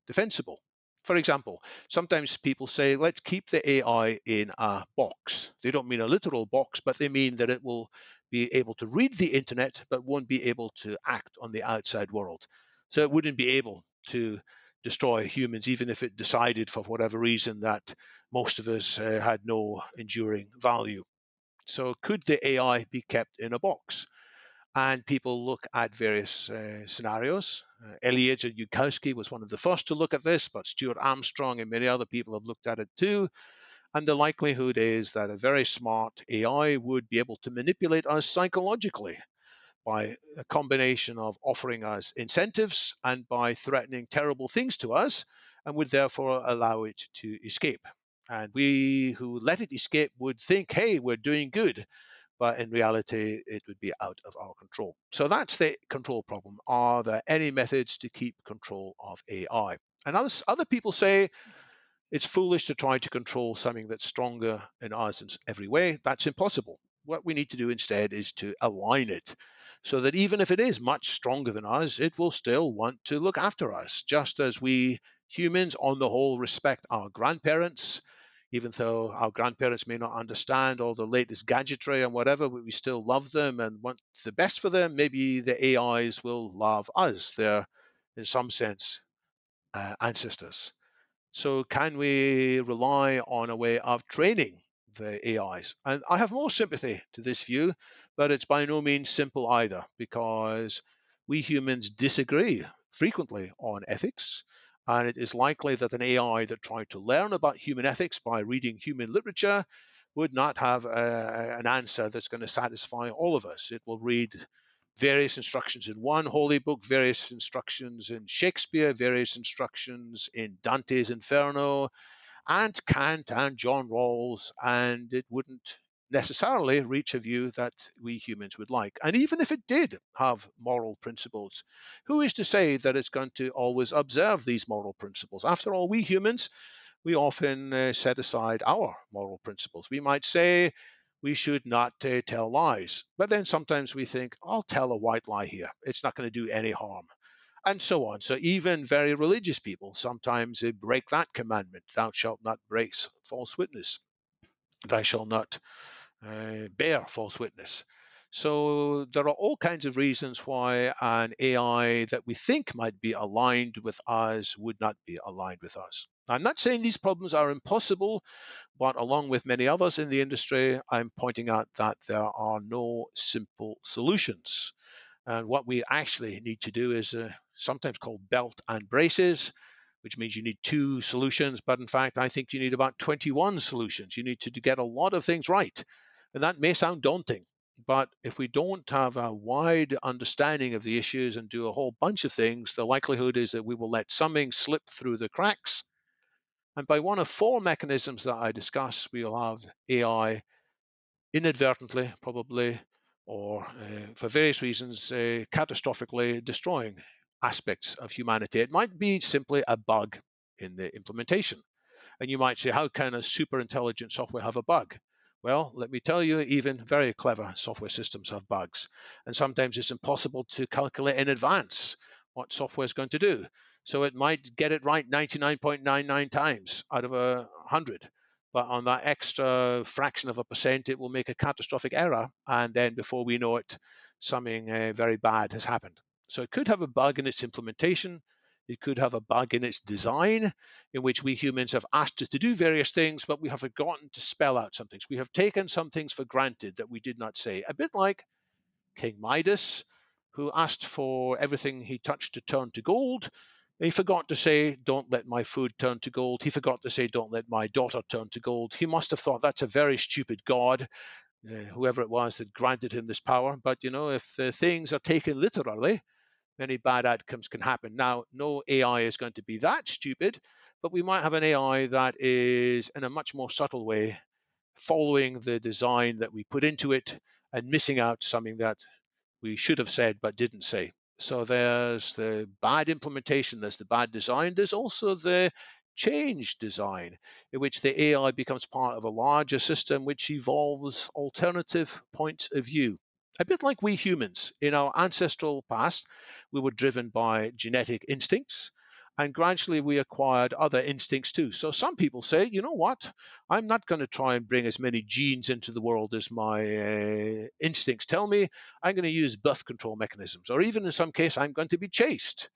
defensible. For example, sometimes people say, let's keep the AI in a box. They don't mean a literal box, but they mean that it will be able to read the internet, but won't be able to act on the outside world. So it wouldn't be able to destroy humans, even if it decided for whatever reason that most of us had no enduring value. So could the AI be kept in a box? And people look at various scenarios. Eliezer Yudkowsky was one of the first to look at this, but Stuart Armstrong and many other people have looked at it too. And the likelihood is that a very smart AI would be able to manipulate us psychologically by a combination of offering us incentives and by threatening terrible things to us, and would therefore allow it to escape. And we who let it escape would think, hey, we're doing good, but in reality, it would be out of our control. So that's the control problem. Are there any methods to keep control of AI? And other people say it's foolish to try to control something that's stronger in us in every way. That's impossible. What we need to do instead is to align it so that even if it is much stronger than us, it will still want to look after us, just as we humans, on the whole, respect our grandparents. Even though our grandparents may not understand all the latest gadgetry and whatever, but we still love them and want the best for them. Maybe the AIs will love us. They're, in some sense, ancestors. So can we rely on a way of training the AIs? And I have more sympathy to this view, but it's by no means simple either, because we humans disagree frequently on ethics. And it is likely that an AI that tried to learn about human ethics by reading human literature would not have an answer that's going to satisfy all of us. It will read various instructions in one holy book, various instructions in Shakespeare, various instructions in Dante's Inferno, and Kant and John Rawls, and it wouldn't necessarily reach a view that we humans would like. And even if it did have moral principles, who is to say that it's going to always observe these moral principles? After all, we humans, we often set aside our moral principles. We might say we should not tell lies, but then sometimes we think, I'll tell a white lie here. It's not going to do any harm, and so on. So even very religious people sometimes break that commandment: thou shalt not break false witness, thou shalt not bear false witness. So there are all kinds of reasons why an AI that we think might be aligned with us would not be aligned with us. I'm not saying these problems are impossible, but along with many others in the industry, I'm pointing out that there are no simple solutions. And what we actually need to do is sometimes called belt and braces, which means you need two solutions. But in fact, I think you need about 21 solutions. You need to get a lot of things right. And that may sound daunting. But if we don't have a wide understanding of the issues and do a whole bunch of things, the likelihood is that we will let something slip through the cracks. And by one of four mechanisms that I discuss, we'll have AI inadvertently, probably, or for various reasons, catastrophically destroying aspects of humanity. It might be simply a bug in the implementation. And you might say, how can a super intelligent software have a bug? Well, let me tell you, even very clever software systems have bugs. And sometimes it's impossible to calculate in advance what software is going to do. So it might get it right 99.99 times out of 100. But on that extra fraction of a percent, it will make a catastrophic error. And then before we know it, something very bad has happened. So it could have a bug in its implementation. It could have a bug in its design, in which we humans have asked it to do various things, but we have forgotten to spell out some things. We have taken some things for granted that we did not say. A bit like King Midas, who asked for everything he touched to turn to gold. He forgot to say, don't let my food turn to gold. He forgot to say, don't let my daughter turn to gold. He must have thought that's a very stupid God. whoever it was that granted him this power. But if the things are taken literally, many bad outcomes can happen. Now, no AI is going to be that stupid, but we might have an AI that is, in a much more subtle way, following the design that we put into it and missing out something that we should have said but didn't say. So there's the bad implementation, there's the bad design, there's also the change design, in which the AI becomes part of a larger system which evolves alternative points of view. A bit like we humans. In our ancestral past, we were driven by genetic instincts, and gradually we acquired other instincts too. So some people say, you know what? I'm not going to try and bring as many genes into the world as my instincts tell me. I'm going to use birth control mechanisms, or even in some case, I'm going to be chaste,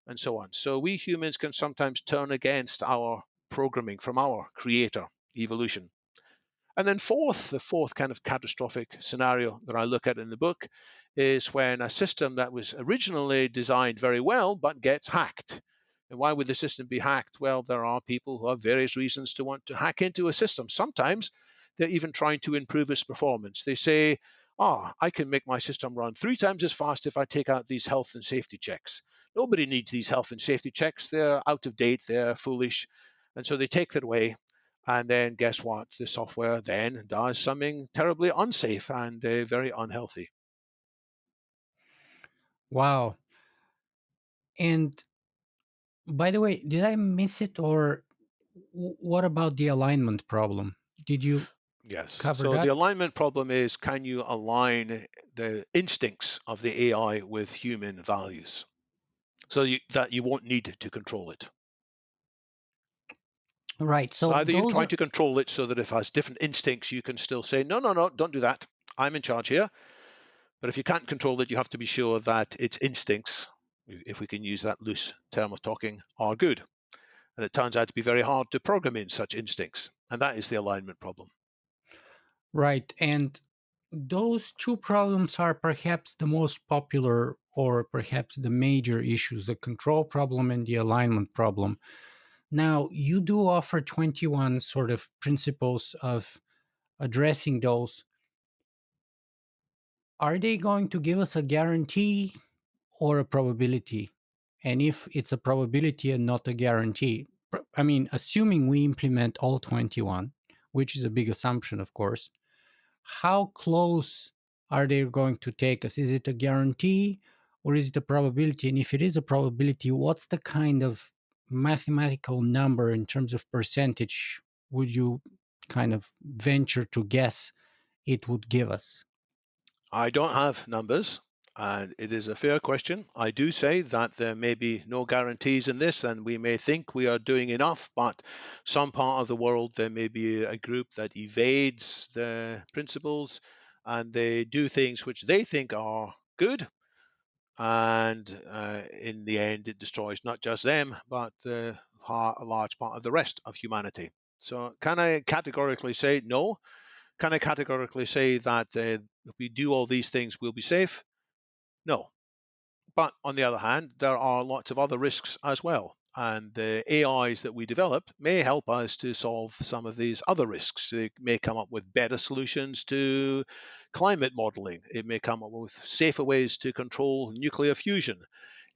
and so on. So we humans can sometimes turn against our programming from our creator, evolution. And then the fourth kind of catastrophic scenario that I look at in the book is when a system that was originally designed very well but gets hacked. And why would the system be hacked? Well, there are people who have various reasons to want to hack into a system. Sometimes they're even trying to improve its performance. They say, I can make my system run 3 times as fast if I take out these health and safety checks. Nobody needs these health and safety checks. They're out of date, they're foolish. And so they take that away, and then guess what? The software then does something terribly unsafe and very unhealthy. Wow. And by the way, did I miss it, or what about the alignment problem? Did you Yes. cover So the that? alignment problem is, can you align the instincts of the AI with human values so that you won't need to control it? Right. So So either you're those trying are to control it so that if it has different instincts, you can still say, no, no, no, don't do that. I'm in charge here. But if you can't control it, you have to be sure that its instincts, if we can use that loose term of talking, are good. And it turns out to be very hard to program in such instincts. And that is the alignment problem. right. And those two problems are perhaps the most popular, or perhaps the major issues, the control problem and the alignment problem. Now, you do offer 21 sort of principles of addressing those. Are they going to give us a guarantee or a probability? And if it's a probability and not a guarantee, I mean, assuming we implement all 21, which is a big assumption, of course, how close are they going to take us? Is it a guarantee or is it a probability? And if it is a probability, what's the kind of mathematical number in terms of percentage would you kind of venture to guess it would give us? I don't have numbers, and it is a fair question. I do say that there may be no guarantees in this, and we may think we are doing enough, but some part of the world there may be a group that evades the principles and they do things which they think are good, and in the end, it destroys not just them, but a large part of the rest of humanity. So, can I categorically say no? Can I categorically say that if we do all these things, we'll be safe? No. But on the other hand, there are lots of other risks as well. And the AIs that we develop may help us to solve some of these other risks. They may come up with better solutions to climate modeling. It may come up with safer ways to control nuclear fusion.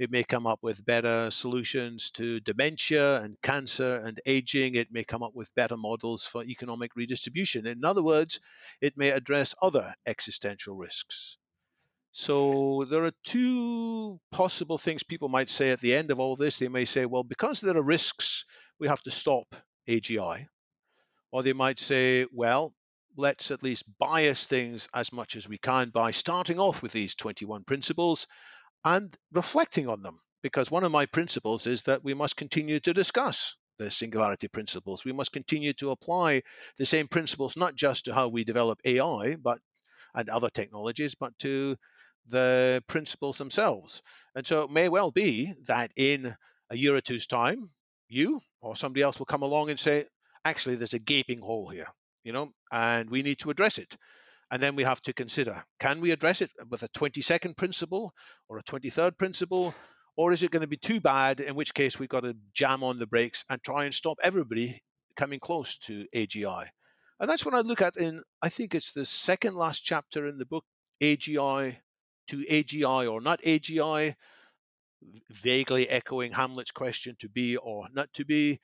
It may come up with better solutions to dementia and cancer and aging. It may come up with better models for economic redistribution. In other words, it may address other existential risks. So there are two possible things people might say at the end of all this. They may say, well, because there are risks, we have to stop AGI. Or they might say, well, let's at least bias things as much as we can by starting off with these 21 principles and reflecting on them. Because one of my principles is that we must continue to discuss the singularity principles. We must continue to apply the same principles, not just to how we develop AI, but and other technologies, but to the principles themselves. And so it may well be that in a year or two's time, you or somebody else will come along and say, actually, there's a gaping hole here, and we need to address it. And then we have to consider, can we address it with a 22nd principle or a 23rd principle? Or is it going to be too bad, in which case we've got to jam on the brakes and try and stop everybody coming close to AGI? And that's what I look at in, I think it's the second last chapter in the book, AGI to AGI or not AGI, vaguely echoing Hamlet's question, to be or not to be.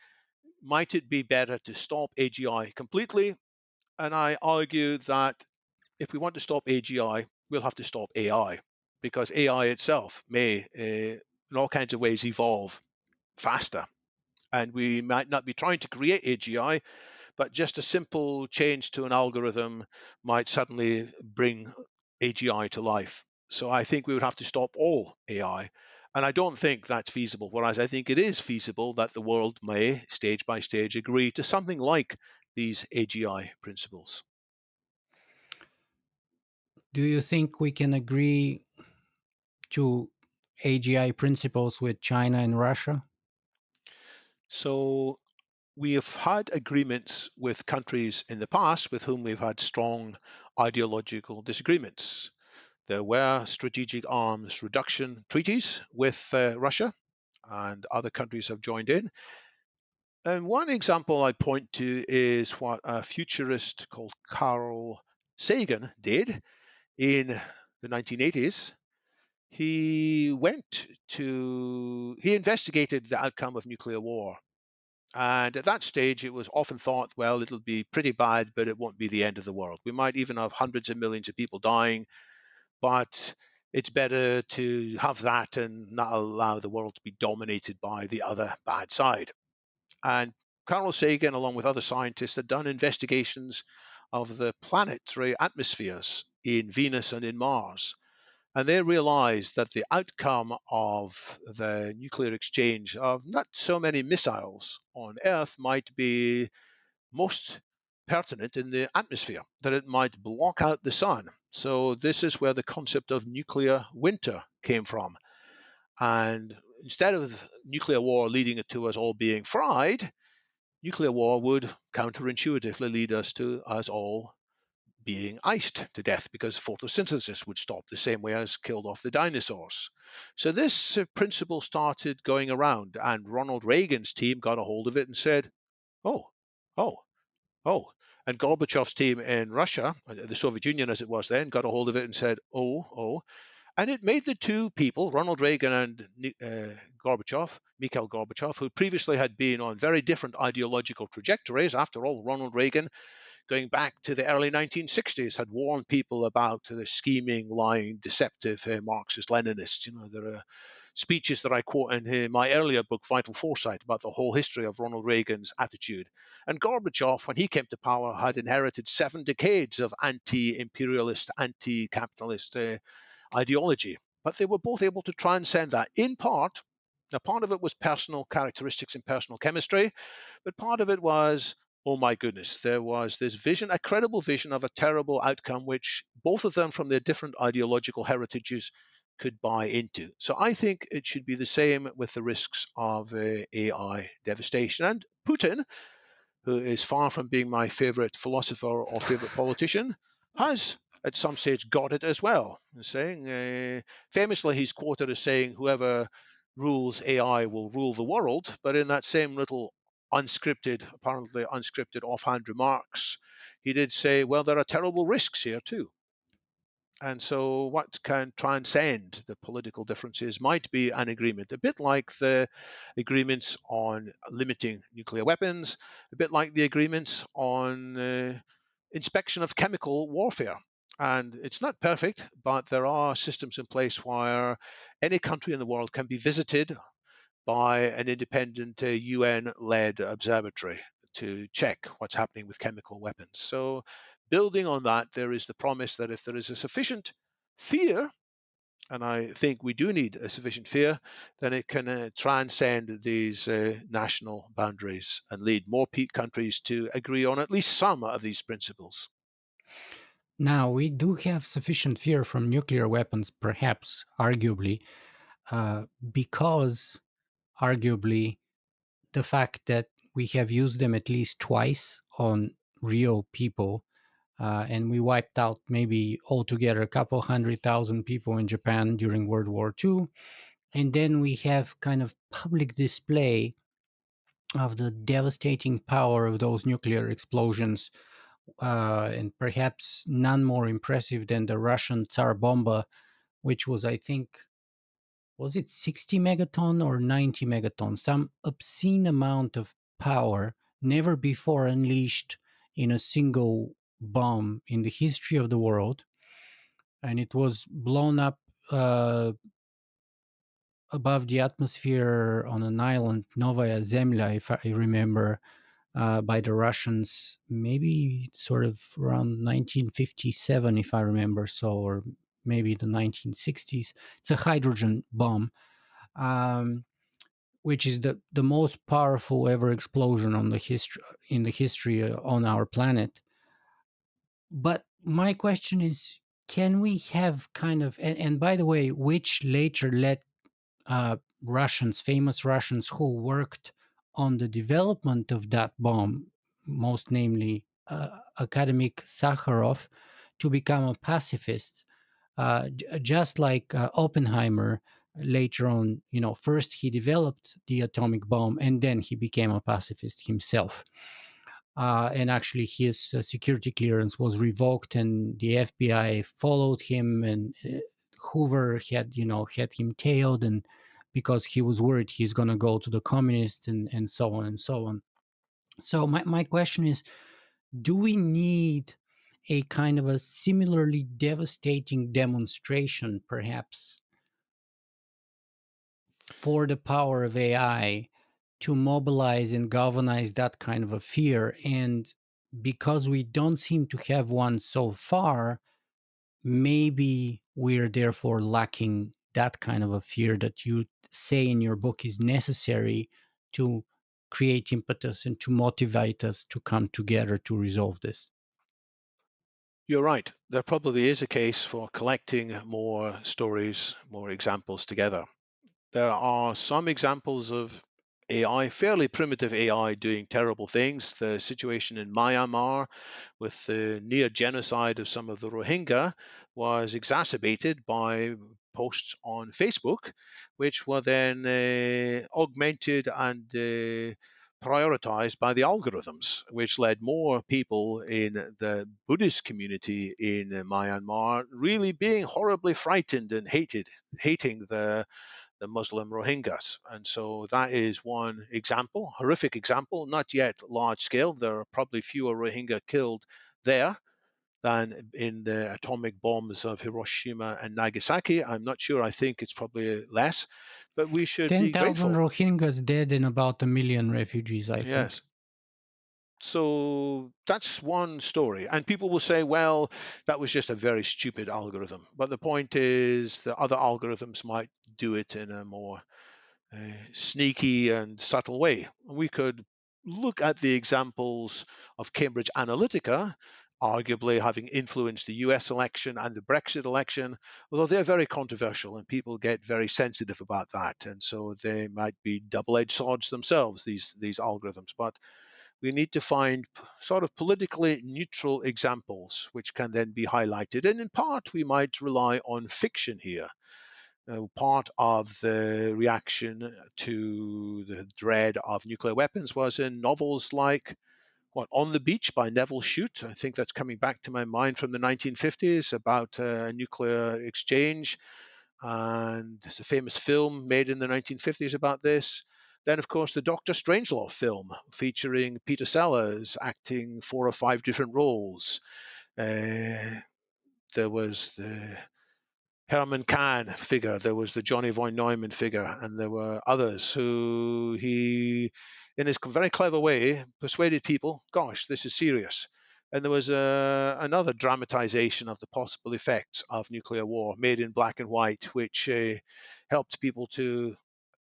Might it be better to stop AGI completely? And I argue that if we want to stop AGI, we'll have to stop AI, because AI itself may, in all kinds of ways, evolve faster. And we might not be trying to create AGI, but just a simple change to an algorithm might suddenly bring AGI to life. So I think we would have to stop all AI. And I don't think that's feasible. Whereas I think it is feasible that the world may, stage by stage, agree to something like these AGI principles. Do you think we can agree to AGI principles with China and Russia? So we have had agreements with countries in the past with whom we've had strong ideological disagreements. There were strategic arms reduction treaties with Russia, and other countries have joined in. And one example I point to is what a futurist called Carl Sagan did in the 1980s. He investigated the outcome of nuclear war. And at that stage, it was often thought, well, it'll be pretty bad, but it won't be the end of the world. We might even have hundreds of millions of people dying, but it's better to have that and not allow the world to be dominated by the other bad side. And Carl Sagan, along with other scientists, had done investigations of the planetary atmospheres in Venus and in Mars. And they realized that the outcome of the nuclear exchange of not so many missiles on Earth might be most pertinent in the atmosphere, that it might block out the sun. So, this is where the concept of nuclear winter came from. And instead of nuclear war leading to us all being fried, nuclear war would counterintuitively lead us to us all being iced to death, because photosynthesis would stop the same way as killed off the dinosaurs. So this principle started going around, and Ronald Reagan's team got a hold of it and said, oh, oh, oh. And Gorbachev's team in Russia, the Soviet Union as it was then, got a hold of it and said, oh, oh. And it made the two people, Ronald Reagan and Gorbachev, Mikhail Gorbachev, who previously had been on very different ideological trajectories. After all, Ronald Reagan, going back to the early 1960s, had warned people about the scheming, lying, deceptive Marxist Leninists. There are speeches that I quote in my earlier book, Vital Foresight, about the whole history of Ronald Reagan's attitude. And Gorbachev, when he came to power, had inherited 7 decades of anti imperialist, anti capitalist ideology. But they were both able to transcend that in part. Now, part of it was personal characteristics and personal chemistry, but part of it was, oh my goodness, there was this vision, a credible vision of a terrible outcome, which both of them, from their different ideological heritages, could buy into. So I think it should be the same with the risks of AI devastation. And Putin, who is far from being my favorite philosopher or favorite politician, has at some stage got it as well. Saying, famously, he's quoted as saying, "Whoever rules AI will rule the world." But in that same little unscripted, apparently unscripted offhand remarks, he did say, "Well, there are terrible risks here too." And so, what can transcend the political differences might be an agreement, a bit like the agreements on limiting nuclear weapons, a bit like the agreements on inspection of chemical warfare. And it's not perfect, but there are systems in place where any country in the world can be visited by an independent UN led observatory to check what's happening with chemical weapons. So, building on that, there is the promise that if there is a sufficient fear, and I think we do need a sufficient fear, then it can transcend these national boundaries and lead more countries to agree on at least some of these principles. Now, we do have sufficient fear from nuclear weapons, perhaps, arguably, because arguably the fact that we have used them at least twice on real people, and we wiped out maybe altogether a couple 100,000 people in Japan during World War II. And then we have kind of public display of the devastating power of those nuclear explosions and perhaps none more impressive than the Russian Tsar Bomba, which was, I think, was it 60 megaton or 90 megaton? Some obscene amount of power never before unleashed in a single bomb in the history of the world. And it was blown up above the atmosphere on an island, Novaya Zemlya, if I remember, by the Russians, maybe sort of around 1957, if I remember so, or maybe the 1960s. It's a hydrogen bomb, um, which is the most powerful ever explosion on the history in the history on our planet. But my question is, can we have kind of, and by the way, which later led Russians, famous Russians who worked on the development of that bomb, most namely academic Sakharov, to become a pacifist, just like Oppenheimer later on. First he developed the atomic bomb, and then he became a pacifist himself. And actually, his security clearance was revoked, and the FBI followed him, and Hoover had him tailed, and because he was worried he's going to go to the communists, and so on and so on. So my question is, do we need a kind of a similarly devastating demonstration, perhaps, for the power of AI to mobilize and galvanize that kind of a fear? And because we don't seem to have one so far, maybe we're therefore lacking that kind of a fear that you say in your book is necessary to create impetus and to motivate us to come together to resolve this. You're right. There probably is a case for collecting more stories, more examples together. There are some examples of AI, fairly primitive AI, doing terrible things. The situation in Myanmar with the near genocide of some of the Rohingya was exacerbated by posts on Facebook, which were then augmented and prioritized by the algorithms, which led more people in the Buddhist community in Myanmar really being horribly frightened and hating the Muslim Rohingyas. And so that is one example, horrific example, not yet large scale. There are probably fewer Rohingya killed there than in the atomic bombs of Hiroshima and Nagasaki. I'm not sure. I think it's probably less, but we should be 10,000 grateful. Rohingyas dead and about a million refugees, I think. Yes. So that's one story. And people will say, well, that was just a very stupid algorithm. But the point is, the other algorithms might do it in a more sneaky and subtle way. We could look at the examples of Cambridge Analytica, arguably having influenced the US election and the Brexit election, although they're very controversial and people get very sensitive about that. And so they might be double-edged swords themselves, these algorithms. But we need to find sort of politically neutral examples which can then be highlighted. And in part, we might rely on fiction here. Part of the reaction to the dread of nuclear weapons was in novels like On the Beach by Neville Shute. I think that's coming back to my mind from the 1950s about nuclear exchange. And there's a famous film made in the 1950s about this. Then, of course, the Dr. Strangelove film featuring Peter Sellers acting 4 or 5 different roles. There was the Herman Kahn figure, there was the Johnny von Neumann figure, and there were others who he, in his very clever way, persuaded people, gosh, this is serious. And there was another dramatization of the possible effects of nuclear war made in black and white, which helped people to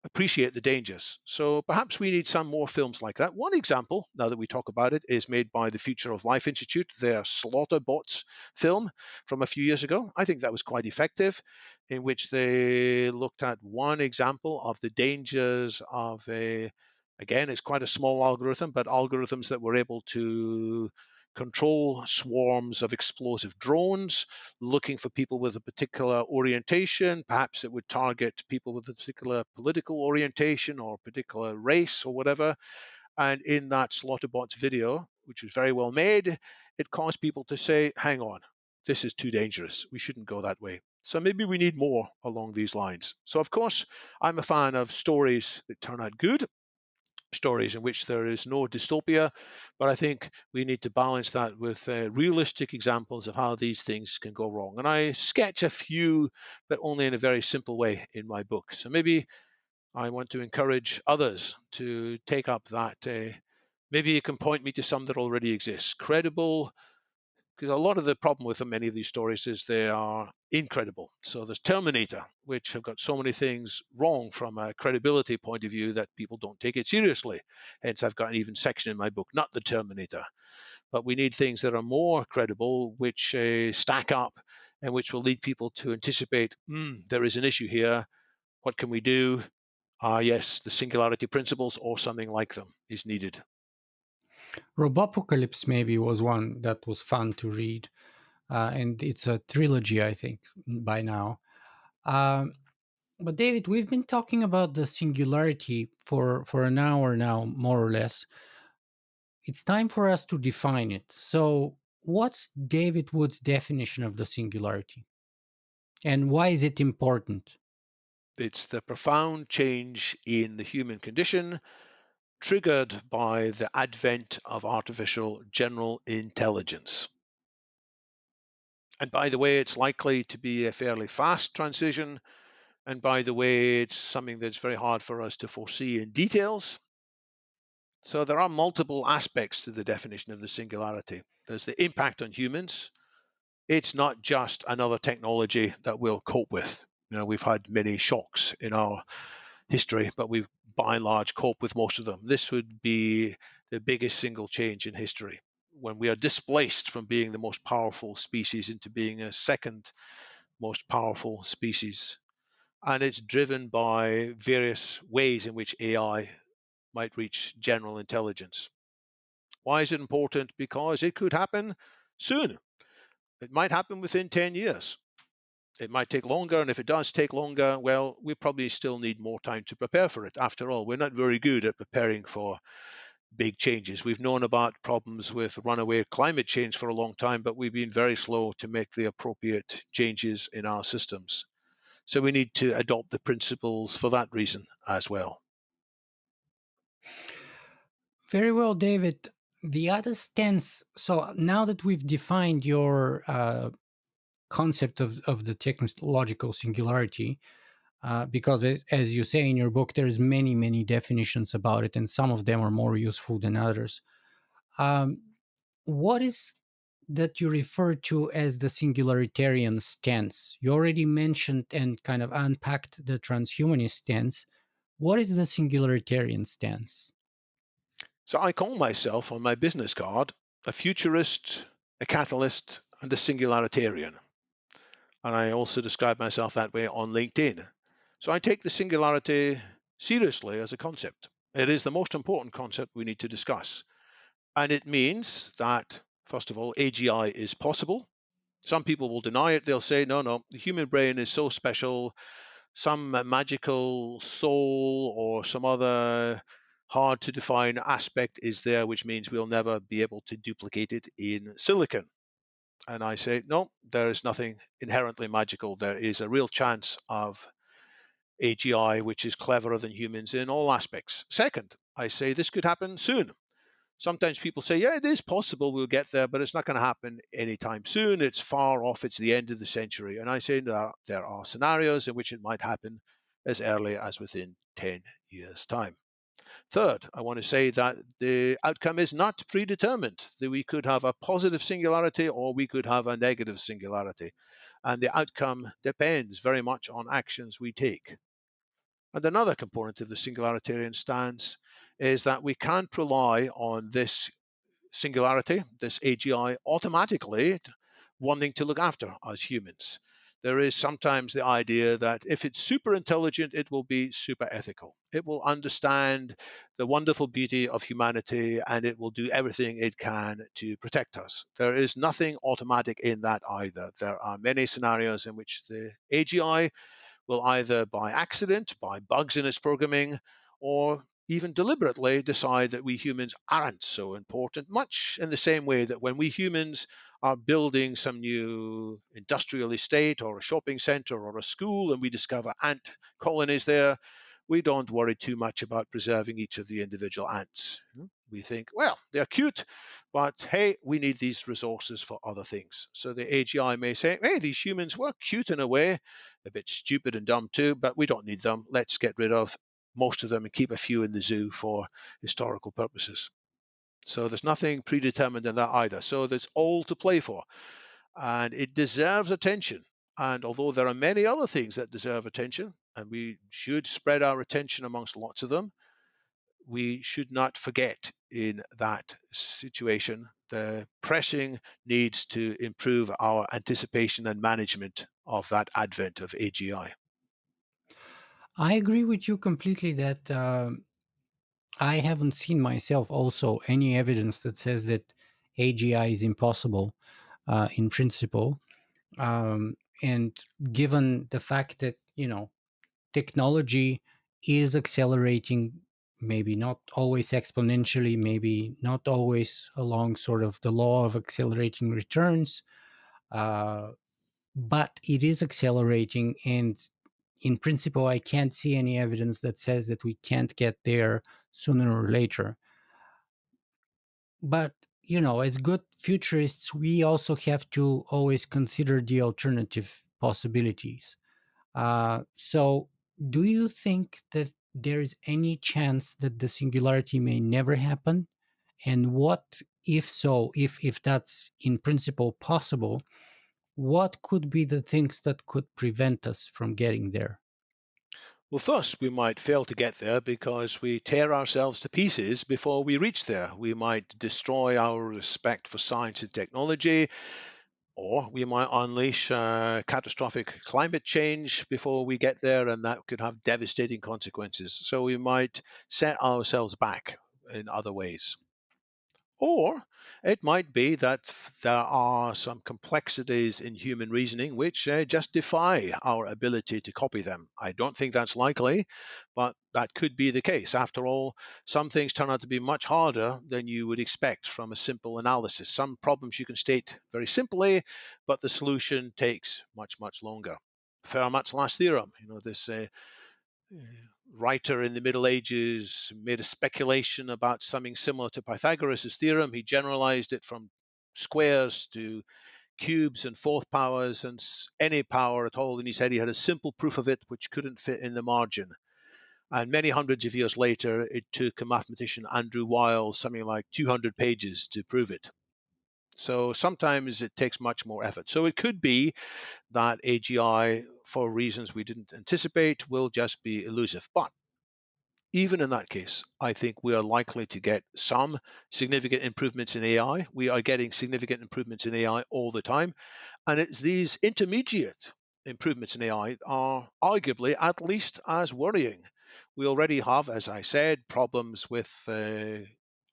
appreciate the dangers. So perhaps we need some more films like that. One example, now that we talk about it, is made by the Future of Life Institute, their Slaughterbots film from a few years ago. I think that was quite effective, in which they looked at one example of the dangers of a, again, it's quite a small algorithm, but algorithms that were able to control swarms of explosive drones, looking for people with a particular orientation. Perhaps it would target people with a particular political orientation or particular race or whatever. And in that Slaughterbots video, which was very well made, it caused people to say, hang on, this is too dangerous. We shouldn't go that way. So maybe we need more along these lines. So, of course, I'm a fan of stories that turn out good, stories in which there is no dystopia, but I think we need to balance that with realistic examples of how these things can go wrong. And I sketch a few, but only in a very simple way in my book. So maybe I want to encourage others to take up that. Maybe you can point me to some that already exist. Credible, because a lot of the problem with many of these stories is they are incredible. So there's Terminator, which have got so many things wrong from a credibility point of view that people don't take it seriously. Hence, I've got an even section in my book, not the Terminator. But we need things that are more credible, which stack up and which will lead people to anticipate, there is an issue here. What can we do? Yes, the Singularity Principles or something like them is needed. Robopocalypse maybe was one that was fun to read, and it's a trilogy, I think, by now. Um, but David, we've been talking about the singularity for an hour now, more or less. It's time for us to define it. So, what's David Wood's definition of the singularity, and why is it important? It's the profound change in the human condition triggered by the advent of artificial general intelligence. And by the way, it's likely to be a fairly fast transition. And by the way, it's something that's very hard for us to foresee in details. So there are multiple aspects to the definition of the singularity. There's the impact on humans. It's not just another technology that we'll cope with. We've had many shocks in our history, but we've by and large coped with most of them. This would be the biggest single change in history when we are displaced from being the most powerful species into being a second most powerful species. And it's driven by various ways in which AI might reach general intelligence. Why is it important? Because it could happen soon. It might happen within 10 years. It might take longer, and if it does take longer, well, we probably still need more time to prepare for it. After all, we're not very good at preparing for big changes. We've known about problems with runaway climate change for a long time, but we've been very slow to make the appropriate changes in our systems. So we need to adopt the principles for that reason as well. Very well, David. The other stance. So now that we've defined your concept of the technological singularity, because as you say in your book, there's many definitions about it, and some of them are more useful than others. Um, what is that you refer to as the singularitarian stance? You already mentioned and kind of unpacked the transhumanist stance. What is the singularitarian stance? So I call myself on my business card a futurist, a catalyst, and a singularitarian. And I also describe myself that way on LinkedIn. So I take the singularity seriously as a concept. It is the most important concept we need to discuss. And it means that, first of all, AGI is possible. Some people will deny it. They'll say, no, the human brain is so special. Some magical soul or some other hard to define aspect is there, which means we'll never be able to duplicate it in silicon. And I say, no, there is nothing inherently magical. There is a real chance of AGI, which is cleverer than humans in all aspects. Second, I say this could happen soon. Sometimes people say, yeah, it is possible we'll get there, but it's not going to happen anytime soon. It's far off. It's the end of the century. And I say there are scenarios in which it might happen as early as within 10 years' time. Third, I want to say that the outcome is not predetermined, that we could have a positive singularity or we could have a negative singularity. And the outcome depends very much on actions we take. And another component of the singularitarian stance is that we can't rely on this singularity, this AGI, automatically wanting to look after us humans. There is sometimes the idea that if it's super intelligent, it will be super ethical. It will understand the wonderful beauty of humanity and it will do everything it can to protect us. There is nothing automatic in that either. There are many scenarios in which the AGI will either by accident, by bugs in its programming, or even deliberately decide that we humans aren't so important, much in the same way that when we humans are building some new industrial estate or a shopping center or a school and we discover ant colonies there, we don't worry too much about preserving each of the individual ants. We think, well, they're cute, but hey, we need these resources for other things. So the AGI may say, hey, these humans were cute in a way, a bit stupid and dumb too, but we don't need them. Let's get rid of most of them and keep a few in the zoo for historical purposes. So there's nothing predetermined in that either. So there's all to play for. And it deserves attention. And although there are many other things that deserve attention, and we should spread our attention amongst lots of them, we should not forget in that situation the pressing needs to improve our anticipation and management of that advent of AGI. I agree with you completely that I haven't seen myself also any evidence that says that AGI is impossible in principle. And given the fact that, technology is accelerating, maybe not always exponentially, maybe not always along sort of the law of accelerating returns, uh, but it is accelerating. And in principle, I can't see any evidence that says that we can't get there sooner or later. But, as good futurists, we also have to always consider the alternative possibilities. So, do you think that there is any chance that the singularity may never happen? And what, if so, if that's in principle possible, what could be the things that could prevent us from getting there? Well, first, we might fail to get there because we tear ourselves to pieces before we reach there. We might destroy our respect for science and technology, or we might unleash catastrophic climate change before we get there, and that could have devastating consequences. So we might set ourselves back in other ways. Or it might be that there are some complexities in human reasoning which just defy our ability to copy them. I don't think that's likely, but that could be the case. After all, some things turn out to be much harder than you would expect from a simple analysis. Some problems you can state very simply, but the solution takes much, much longer. Fermat's last theorem, this writer in the Middle Ages made a speculation about something similar to Pythagoras' theorem. He generalized it from squares to cubes and fourth powers and any power at all. And he said he had a simple proof of it which couldn't fit in the margin. And many hundreds of years later, it took a mathematician, Andrew Wiles, something like 200 pages to prove it. So sometimes it takes much more effort. So it could be that AGI, for reasons we didn't anticipate, will just be elusive. But even in that case, I think we are likely to get some significant improvements in AI. We are getting significant improvements in AI all the time. And it's these intermediate improvements in AI are arguably at least as worrying. We already have, as I said, problems with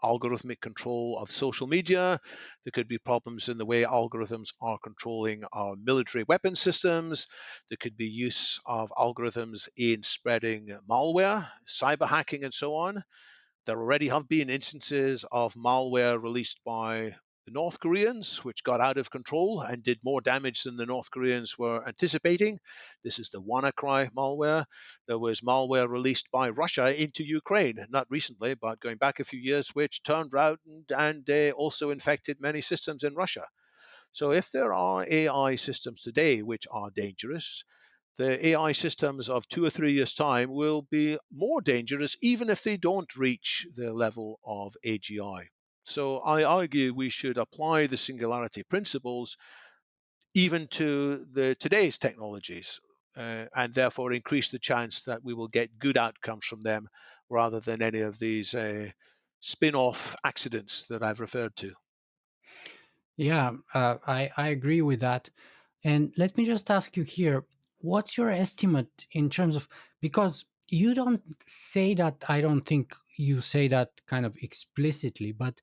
algorithmic control of social media. There could be problems in the way algorithms are controlling our military weapon systems. There could be use of algorithms in spreading malware, cyber hacking, and so on. There already have been instances of malware released by the North Koreans, which got out of control and did more damage than the North Koreans were anticipating. This is the WannaCry malware. There was malware released by Russia into Ukraine, not recently, but going back a few years, which turned around and also infected many systems in Russia. So if there are AI systems today which are dangerous, the AI systems of 2 or 3 years' time will be more dangerous, even if they don't reach the level of AGI. So I argue we should apply the singularity principles even to the today's technologies, and therefore increase the chance that we will get good outcomes from them rather than any of these spin-off accidents that I've referred to. Yeah, I agree with that. And let me just ask you here, what's your estimate in terms of, because you don't say that, I don't think you say that kind of explicitly, but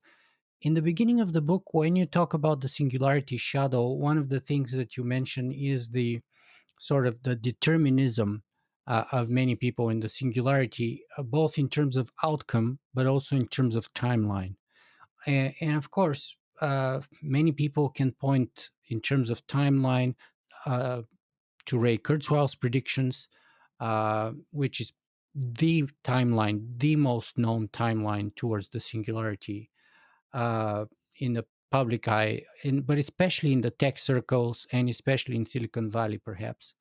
in the beginning of the book, when you talk about the singularity shadow, one of the things that you mention is the sort of the determinism of many people in the singularity, both in terms of outcome, but also in terms of timeline. And of course, many people can point in terms of timeline uh, to Ray Kurzweil's predictions, which is the timeline, the most known timeline towards the singularity uh, in the public eye, but especially in the tech circles and especially in Silicon Valley, perhaps.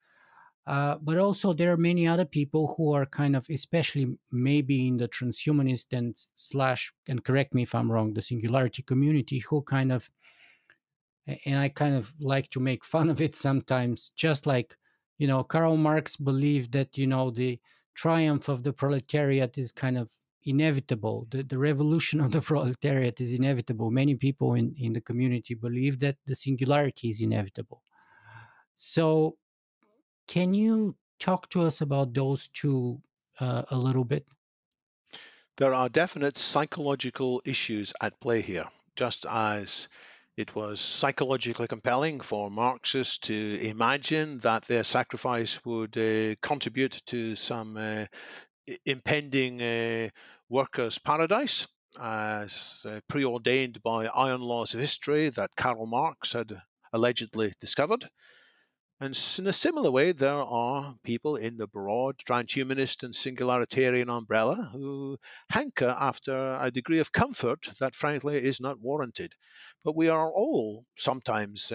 But also, there are many other people who are kind of, especially maybe in the transhumanist and slash, and correct me if I'm wrong, the singularity community, who kind of, and I kind of like to make fun of it sometimes, just like, Karl Marx believed that, the triumph of the proletariat is kind of inevitable. The revolution of the proletariat is inevitable. Many people in the community believe that the singularity is inevitable. So, can you talk to us about those two a little bit? There are definite psychological issues at play here, just as it was psychologically compelling for Marxists to imagine that their sacrifice would contribute to some impending workers' paradise, as preordained by iron laws of history that Karl Marx had allegedly discovered. And in a similar way, there are people in the broad transhumanist and singularitarian umbrella who hanker after a degree of comfort that, frankly, is not warranted. But we are all sometimes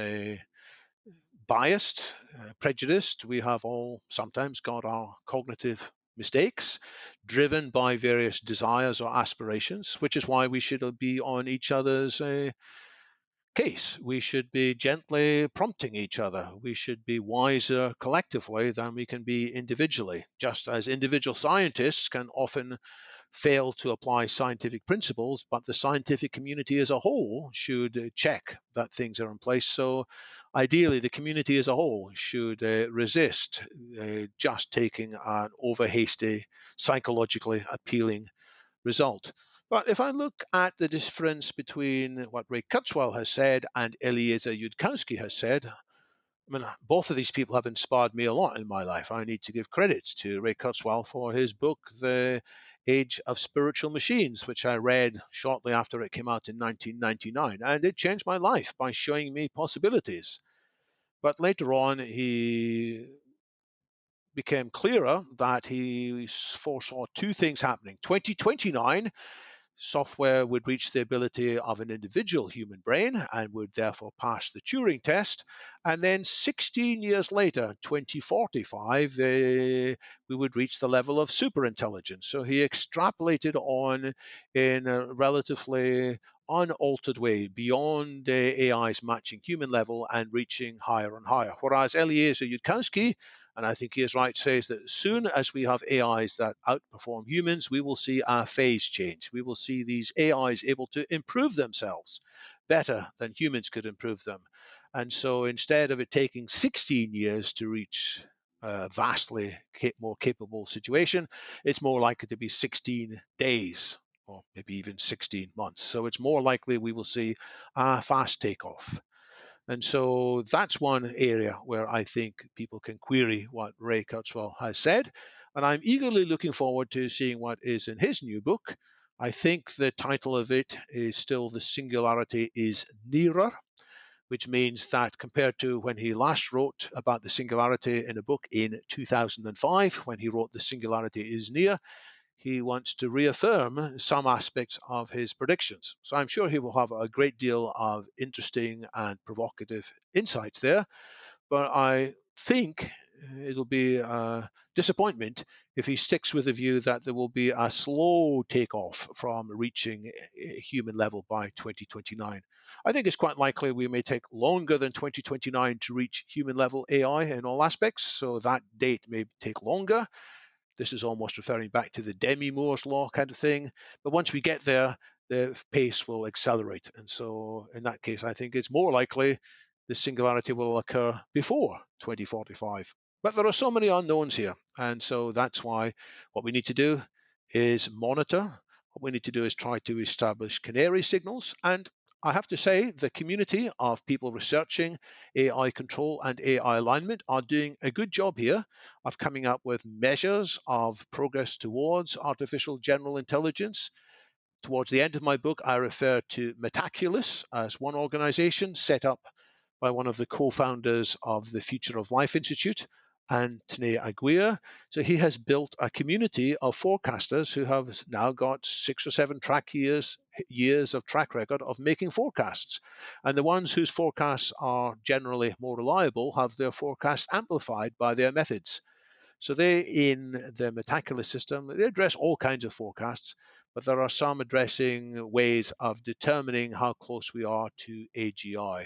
biased, prejudiced. We have all sometimes got our cognitive mistakes driven by various desires or aspirations, which is why we should be on each other's case. We should be gently prompting each other. We should be wiser collectively than we can be individually, just as individual scientists can often fail to apply scientific principles, but the scientific community as a whole should check that things are in place. So, ideally, the community as a whole should resist just taking an over hasty, psychologically appealing result. But if I look at the difference between what Ray Kurzweil has said and Eliezer Yudkowsky has said, I mean, both of these people have inspired me a lot in my life. I need to give credit to Ray Kurzweil for his book, The Age of Spiritual Machines, which I read shortly after it came out in 1999. And it changed my life by showing me possibilities. But later on, he became clearer that he foresaw two things happening. 2029, software would reach the ability of an individual human brain and would therefore pass the Turing test. And then 16 years later, 2045, we would reach the level of superintelligence. So he extrapolated on in a relatively unaltered way beyond AI's matching human level and reaching higher and higher. Whereas Eliezer Yudkowsky, and I think he is right, says that as soon as we have AIs that outperform humans, we will see a phase change. We will see these AIs able to improve themselves better than humans could improve them. And so instead of it taking 16 years to reach a vastly more capable situation, it's more likely to be 16 days or maybe even 16 months. So it's more likely we will see a fast takeoff. And so that's one area where I think people can query what Ray Kurzweil has said. And I'm eagerly looking forward to seeing what is in his new book. I think the title of it is still The Singularity is Nearer, which means that compared to when he last wrote about the singularity in a book in 2005, when he wrote The Singularity is Near, he wants to reaffirm some aspects of his predictions. So I'm sure he will have a great deal of interesting and provocative insights there. But I think it'll be a disappointment if he sticks with the view that there will be a slow takeoff from reaching a human level by 2029. I think it's quite likely we may take longer than 2029 to reach human level AI in all aspects, so that date may take longer. This is almost referring back to the Demi Moore's law kind of thing. But once we get there, the pace will accelerate. And so, in that case, I think it's more likely the singularity will occur before 2045. But there are so many unknowns here. And so that's why what we need to do is monitor. What we need to do is try to establish canary signals. And I have to say, the community of people researching AI control and AI alignment are doing a good job here of coming up with measures of progress towards artificial general intelligence. Towards the end of my book, I refer to Metaculus as one organization set up by one of the co-founders of the Future of Life Institute, Antony Aguirre. So he has built a community of forecasters who have now got 6 or 7 years of track record of making forecasts. And the ones whose forecasts are generally more reliable have their forecasts amplified by their methods. So they, in the Metaculus system, they address all kinds of forecasts, but there are some addressing ways of determining how close we are to AGI.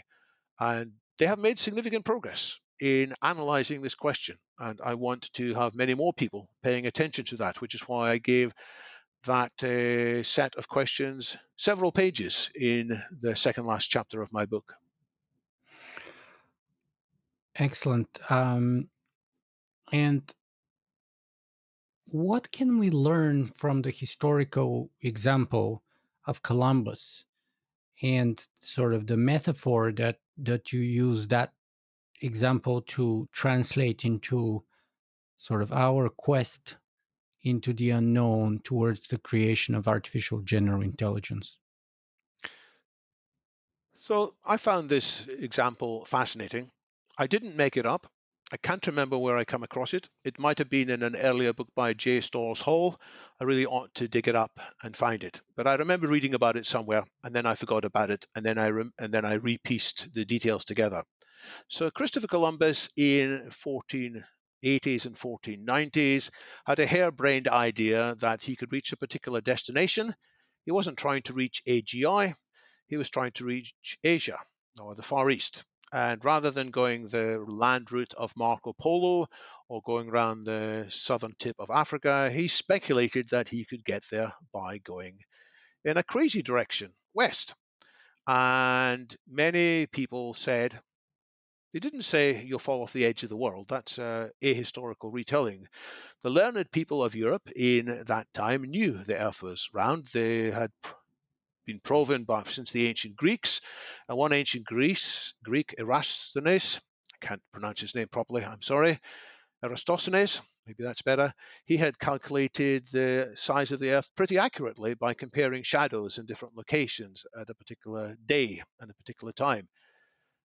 And they have made significant progress in analyzing this question. And I want to have many more people paying attention to that, which is why I gave that set of questions several pages in the second last chapter of my book. Excellent. And what can we learn from the historical example of Columbus and sort of the metaphor that you use that example to translate into sort of our quest into the unknown towards the creation of artificial general intelligence? So I found this example fascinating. I didn't make it up. I can't remember where I come across it. It might have been in an earlier book by J. Storrs Hall. I really ought to dig it up and find it. But I remember reading about it somewhere, and then I forgot about it, and then I repieced the details together. So Christopher Columbus in 1480s and 1490s had a harebrained idea that he could reach a particular destination. He wasn't trying to reach AGI, he was trying to reach Asia or the Far East. And rather than going the land route of Marco Polo or going around the southern tip of Africa, he speculated that he could get there by going in a crazy direction, west. And many people said, they didn't say you'll fall off the edge of the world. That's ahistorical retelling. The learned people of Europe in that time knew the earth was round. They had been proven by since the ancient Greeks. And one ancient Greek, Eratosthenes, I can't pronounce his name properly, I'm sorry, Eratosthenes, maybe that's better, he had calculated the size of the Earth pretty accurately by comparing shadows in different locations at a particular day and a particular time.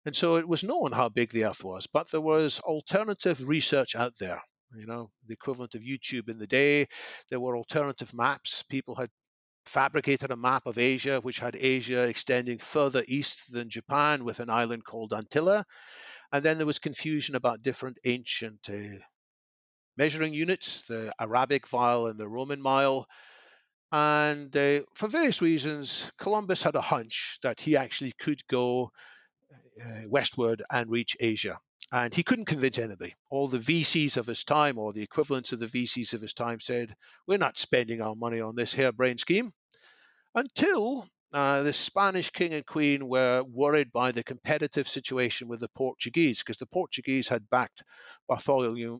And so it was known how big the Earth was, but there was alternative research out there. You know, the equivalent of YouTube in the day. There were alternative maps. People had fabricated a map of Asia, which had Asia extending further east than Japan with an island called Antilla. And then there was confusion about different ancient measuring units, the Arabic vial and the Roman mile. And for various reasons, Columbus had a hunch that he actually could go westward and reach Asia. And he couldn't convince anybody. All the VCs of his time, or the equivalents of the VCs of his time, said, we're not spending our money on this harebrained scheme. Until the Spanish king and queen were worried by the competitive situation with the Portuguese, because the Portuguese had backed Bartholomew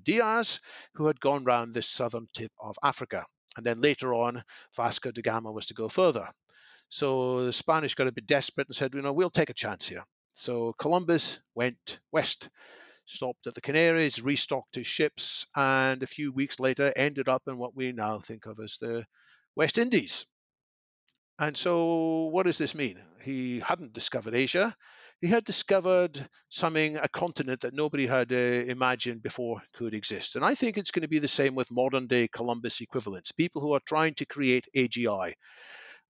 Diaz, who had gone round this southern tip of Africa. And then later on, Vasco da Gama was to go further. So the Spanish got a bit desperate and said, we'll take a chance here. So Columbus went west, stopped at the Canaries, restocked his ships, and a few weeks later ended up in what we now think of as the West Indies. And so what does this mean? He hadn't discovered Asia. He had discovered something, a continent that nobody had imagined before could exist. And I think it's going to be the same with modern day Columbus equivalents, people who are trying to create AGI,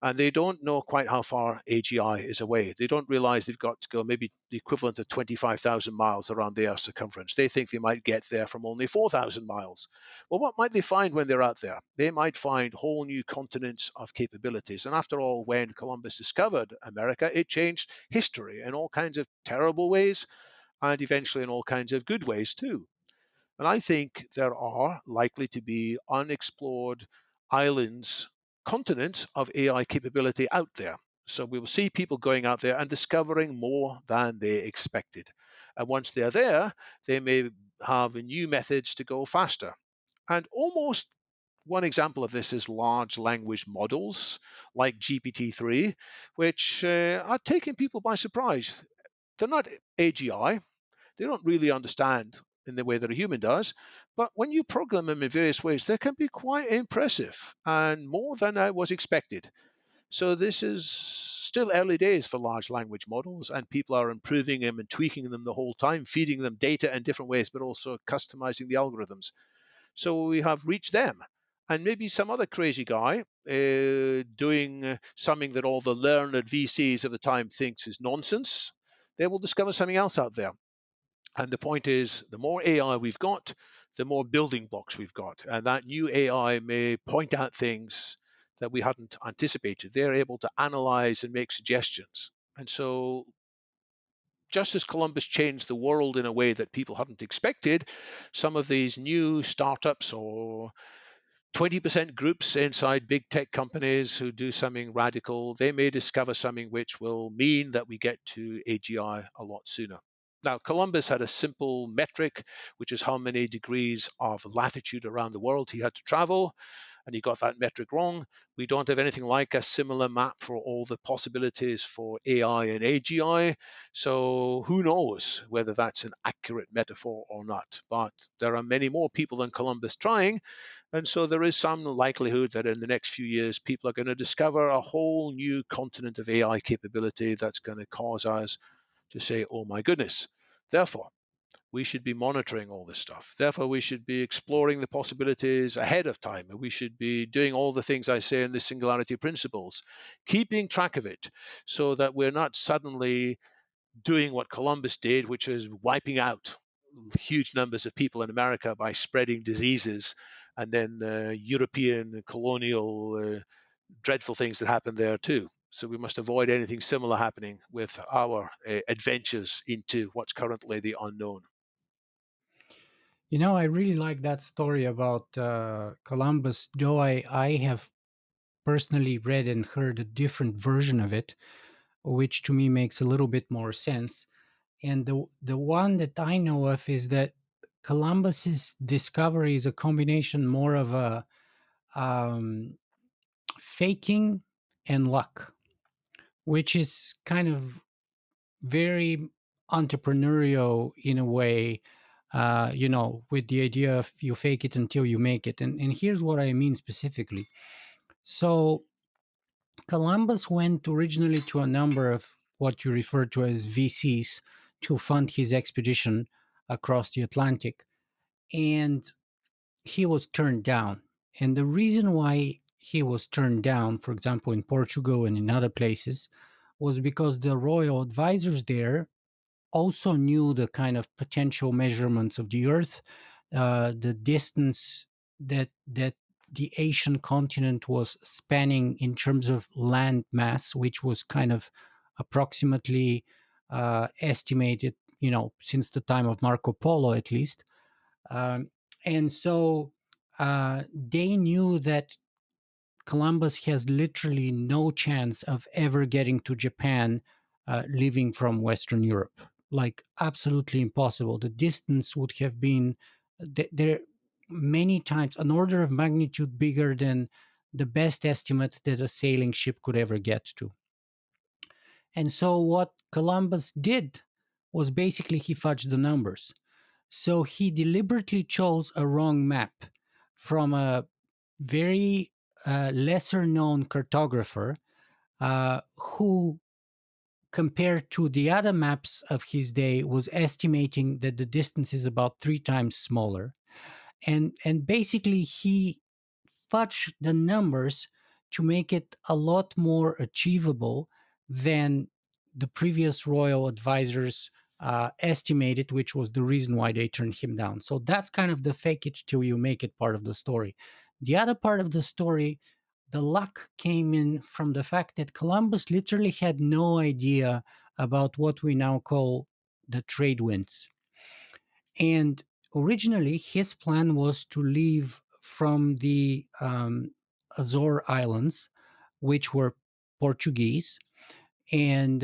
and they don't know quite how far AGI is away. They don't realize they've got to go maybe the equivalent of 25,000 miles around the Earth's circumference. They think they might get there from only 4,000 miles. Well, what might they find when they're out there? They might find whole new continents of capabilities. And after all, when Columbus discovered America, it changed history in all kinds of terrible ways and eventually in all kinds of good ways too. And I think there are likely to be unexplored islands, continents of AI capability out there. So we will see people going out there and discovering more than they expected. And once they're there, they may have new methods to go faster. And almost One example of this is large language models like GPT-3, which are taking people by surprise. They're not AGI, they don't really understand in the way that a human does, but when you program them in various ways, they can be quite impressive and more than I was expected. So this is still early days for large language models, and people are improving them and tweaking them the whole time, feeding them data in different ways, but also customizing the algorithms. So we have reached them. And maybe some other crazy guy doing something that all the learned VCs of the time thinks is nonsense. They will discover something else out there. And the point is, the more AI we've got, the more building blocks we've got. And that new AI may point out things that we hadn't anticipated. They're able to analyze and make suggestions. And so, just as Columbus changed the world in a way that people hadn't expected, some of these new startups or 20% groups inside big tech companies who do something radical, they may discover something which will mean that we get to AGI a lot sooner. Now, Columbus had a simple metric, which is how many degrees of latitude around the world he had to travel, and he got that metric wrong. We don't have anything like a similar map for all the possibilities for AI and AGI. So who knows whether that's an accurate metaphor or not. But there are many more people than Columbus trying. And so there is some likelihood that in the next few years, people are going to discover a whole new continent of AI capability that's going to cause us to say, oh my goodness. Therefore, we should be monitoring all this stuff. Therefore, we should be exploring the possibilities ahead of time. And we should be doing all the things I say in the Singularity Principles, keeping track of it so that we're not suddenly doing what Columbus did, which is wiping out huge numbers of people in America by spreading diseases, and then the European colonial dreadful things that happened there too. So we must avoid anything similar happening with our adventures into what's currently the unknown. I really like that story about Columbus, though I have personally read and heard a different version of it, which to me makes a little bit more sense. And the one that I know of is that Columbus's discovery is a combination more of a um, faking and luck, which is kind of very entrepreneurial in a way. With the idea of you fake it until you make it. And here's what I mean specifically. So Columbus went originally to a number of what you refer to as VCs to fund his expedition across the Atlantic, and he was turned down. And the reason why he was turned down, for example, in Portugal and in other places, was because the royal advisors there also knew the kind of potential measurements of the Earth, the distance that the Asian continent was spanning in terms of land mass, which was kind of approximately estimated, since the time of Marco Polo at least. Um, and so they knew that Columbus has literally no chance of ever getting to Japan living from Western Europe. Like, absolutely impossible. The distance would have been there many times, an order of magnitude bigger than the best estimate that a sailing ship could ever get to. And so, what Columbus did was basically he fudged the numbers. So, he deliberately chose a wrong map from a very lesser known cartographer who, compared to the other maps of his day, was estimating that the distance is about 3 times smaller. And basically, he fudged the numbers to make it a lot more achievable than the previous royal advisors estimated, which was the reason why they turned him down. So that's kind of the fake it till you make it part of the story. The other part of the story, the luck came in from the fact that Columbus literally had no idea about what we now call the trade winds. And originally, his plan was to leave from the Azore Islands, which were Portuguese, and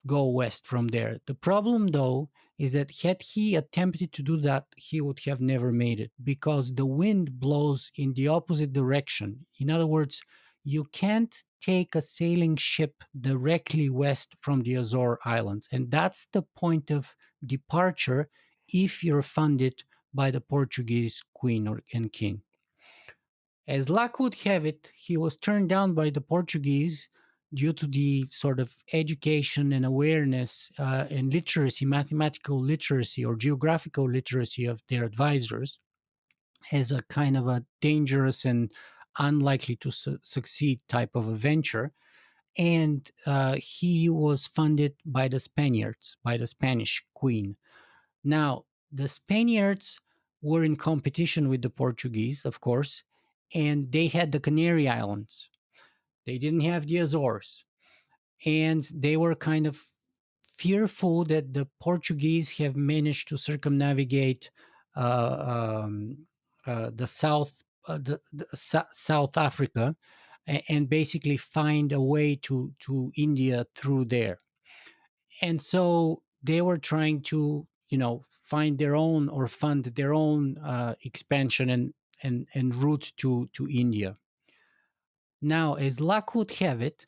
go west from there. The problem, though, is that had he attempted to do that, he would have never made it because the wind blows in the opposite direction. In other words, you can't take a sailing ship directly west from the Azore Islands. And that's the point of departure if you're funded by the Portuguese queen and king. As luck would have it, he was turned down by the Portuguese due to the sort of education and awareness and literacy, mathematical literacy or geographical literacy of their advisors, as a kind of a dangerous and unlikely to succeed type of a venture. And he was funded by the Spaniards, by the Spanish queen. Now, the Spaniards were in competition with the Portuguese, of course, and they had the Canary Islands. They didn't have the Azores. And they were kind of fearful that the Portuguese have managed to circumnavigate the South Africa and basically find a way to India through there. And so they were trying to find their own or fund their own expansion and route to India. Now, as luck would have it,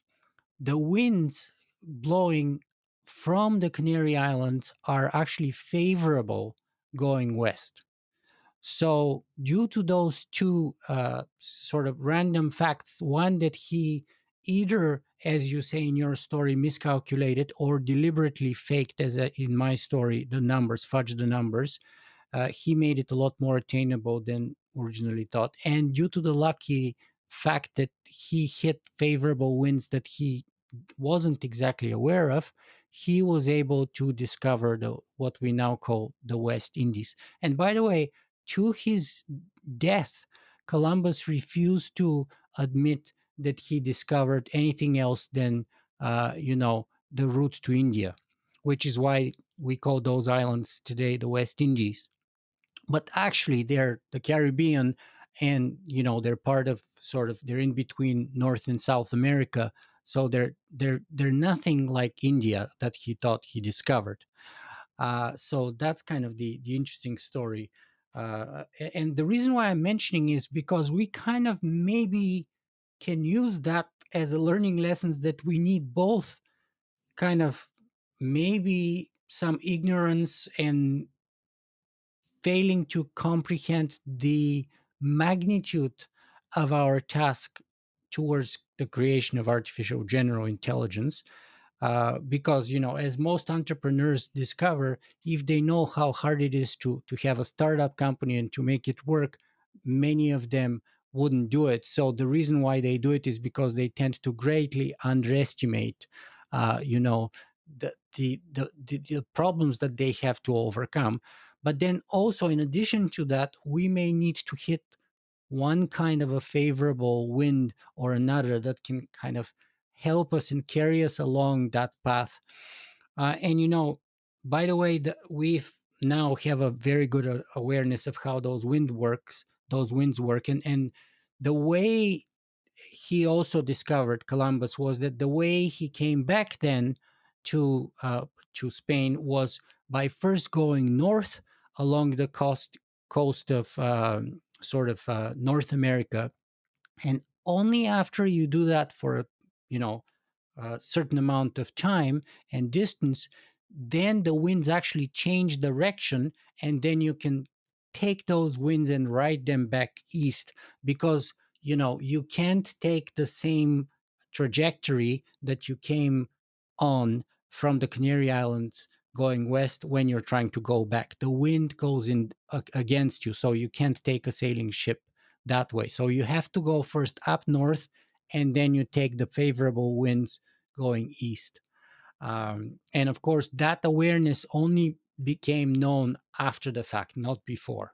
the winds blowing from the Canary Islands are actually favorable going west. So, due to those two sort of random facts, one that he either, as you say in your story, miscalculated or deliberately faked, in my story, the numbers, fudged the numbers, he made it a lot more attainable than originally thought. And due to the lucky fact that he hit favorable winds that he wasn't exactly aware of, he was able to discover what we now call the West Indies. And by the way, to his death, Columbus refused to admit that he discovered anything else than, the route to India, which is why we call those islands today the West Indies. But actually, they're the Caribbean, and they're part of they're in between North and South America. So they're nothing like India that he thought he discovered. So that's kind of the interesting story. And the reason why I'm mentioning is because we kind of maybe can use that as a learning lessons that we need both kind of maybe some ignorance and failing to comprehend the magnitude of our task towards the creation of artificial general intelligence, because as most entrepreneurs discover, if they know how hard it is to have a startup company and to make it work, many of them wouldn't do it. So the reason why they do it is because they tend to greatly underestimate the problems that they have to overcome. But then also, in addition to that, we may need to hit one kind of a favorable wind or another that can kind of help us and carry us along that path. And by the way, we've now have a very good awareness of how those winds work, and the way he also discovered Columbus was that the way he came back then to Spain was by first going north along the coast of North America, and only after you do that for you know a certain amount of time and distance, then the winds actually change direction, and then you can take those winds and ride them back east, because you can't take the same trajectory that you came on from the Canary Islands going west when you're trying to go back. The wind goes in against you, so you can't take a sailing ship that way. So you have to go first up north, and then you take the favorable winds going east. And of course, that awareness only became known after the fact, not before.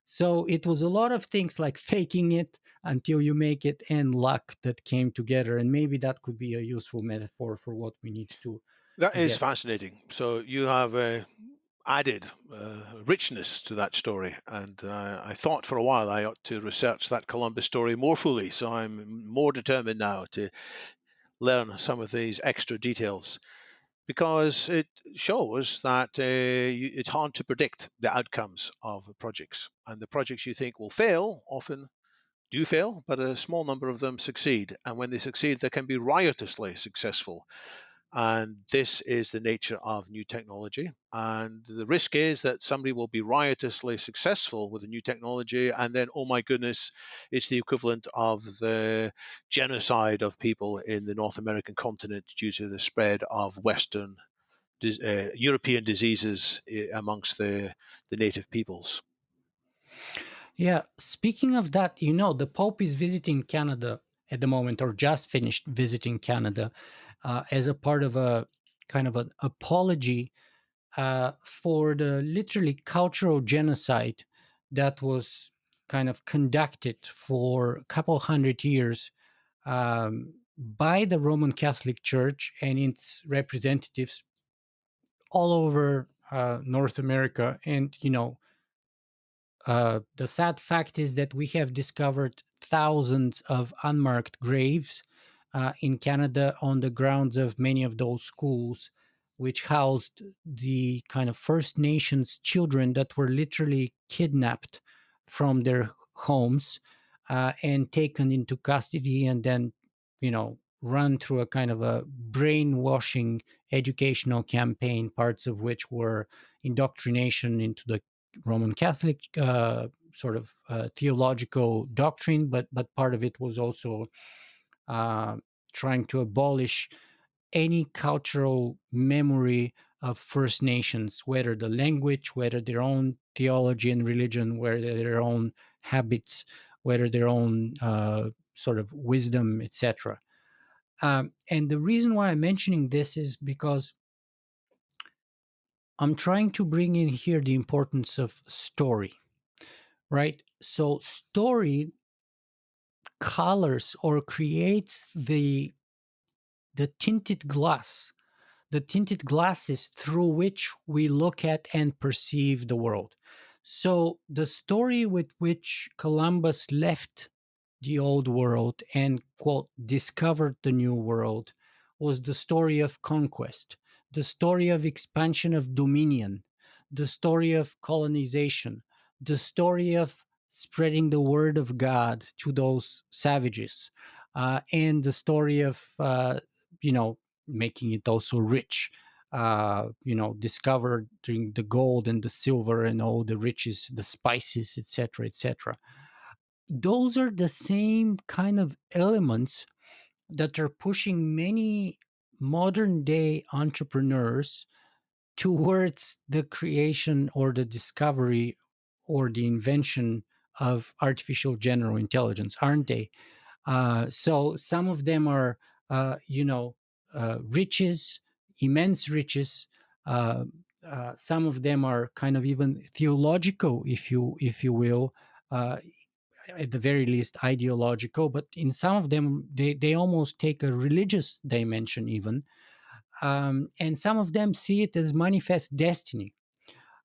So it was a lot of things like faking it until you make it and luck that came together. And maybe that could be a useful metaphor for what we need That to is get. fascinating. So you have added richness to that story. And I thought for a while I ought to research that Columbus story more fully. So I'm more determined now to learn some of these extra details. because it shows that it's hard to predict the outcomes of projects. And the projects you think will fail often do fail, but a small number of them succeed. And when they succeed, they can be riotously successful. And this is the nature of new technology. And the risk is that somebody will be riotously successful with a new technology, and then, oh my goodness, it's the equivalent of the genocide of people in the North American continent due to the spread of Western European diseases amongst the native peoples. Yeah, speaking of that, the Pope is visiting Canada at the moment, or just finished visiting Canada, as a part of a kind of an apology for the literally cultural genocide that was kind of conducted for a couple hundred years by the Roman Catholic Church and its representatives all over North America. And, the sad fact is that we have discovered thousands of unmarked graves in Canada on the grounds of many of those schools, which housed the kind of First Nations children that were literally kidnapped from their homes and taken into custody and then, run through a kind of a brainwashing educational campaign, parts of which were indoctrination into the Roman Catholic sort of theological doctrine, but part of it was also uh, trying to abolish any cultural memory of First Nations, whether the language, whether their own theology and religion, whether their own habits, whether their own sort of wisdom, etc. And the reason why I'm mentioning this is because I'm trying to bring in here the importance of story, right? So, story colors or creates the tinted glass, the tinted glasses through which we look at and perceive the world. So, the story with which Columbus left the old world and, quote, discovered the new world was the story of conquest, the story of expansion of dominion, the story of colonization, the story of spreading the word of God to those savages, and the story of, making it also rich. Discovering the gold and the silver and all the riches, the spices, etc., etc. Those are the same kind of elements that are pushing many modern day entrepreneurs towards the creation or the discovery or the invention of artificial general intelligence, aren't they? So some of them are, riches, immense riches. Uh, some of them are kind of even theological, if you will. At the very least ideological, but in some of them they almost take a religious dimension even, and some of them see it as manifest destiny,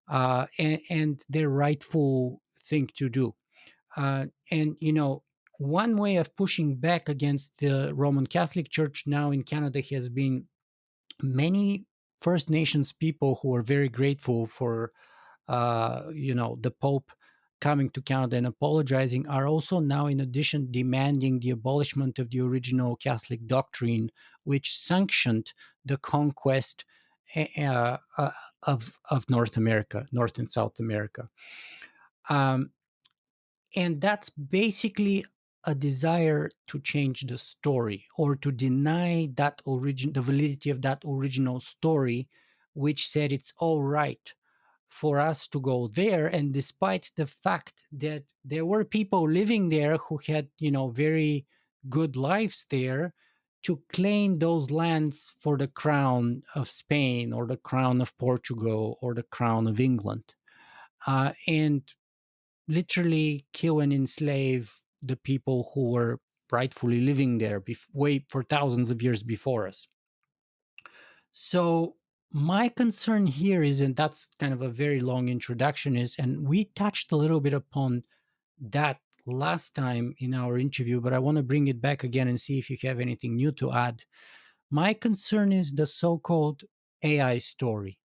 and their rightful thing to do. And one way of pushing back against the Roman Catholic Church now in Canada has been many First Nations people who are very grateful for the Pope coming to Canada and apologizing, are also now, in addition, demanding the abolishment of the original Catholic doctrine, which sanctioned the conquest of North America, North and South America. Um, and that's basically a desire to change the story or to deny the validity of that original story, which said it's all right for us to go there. And despite the fact that there were people living there who had, very good lives there, to claim those lands for the crown of Spain or the crown of Portugal or the crown of England, and literally kill and enslave the people who were rightfully living there way for thousands of years before us. So my concern here is, and that's kind of a very long introduction, is, and we touched a little bit upon that last time in our interview, but I want to bring it back again and see if you have anything new to add. My concern is the so-called AI story,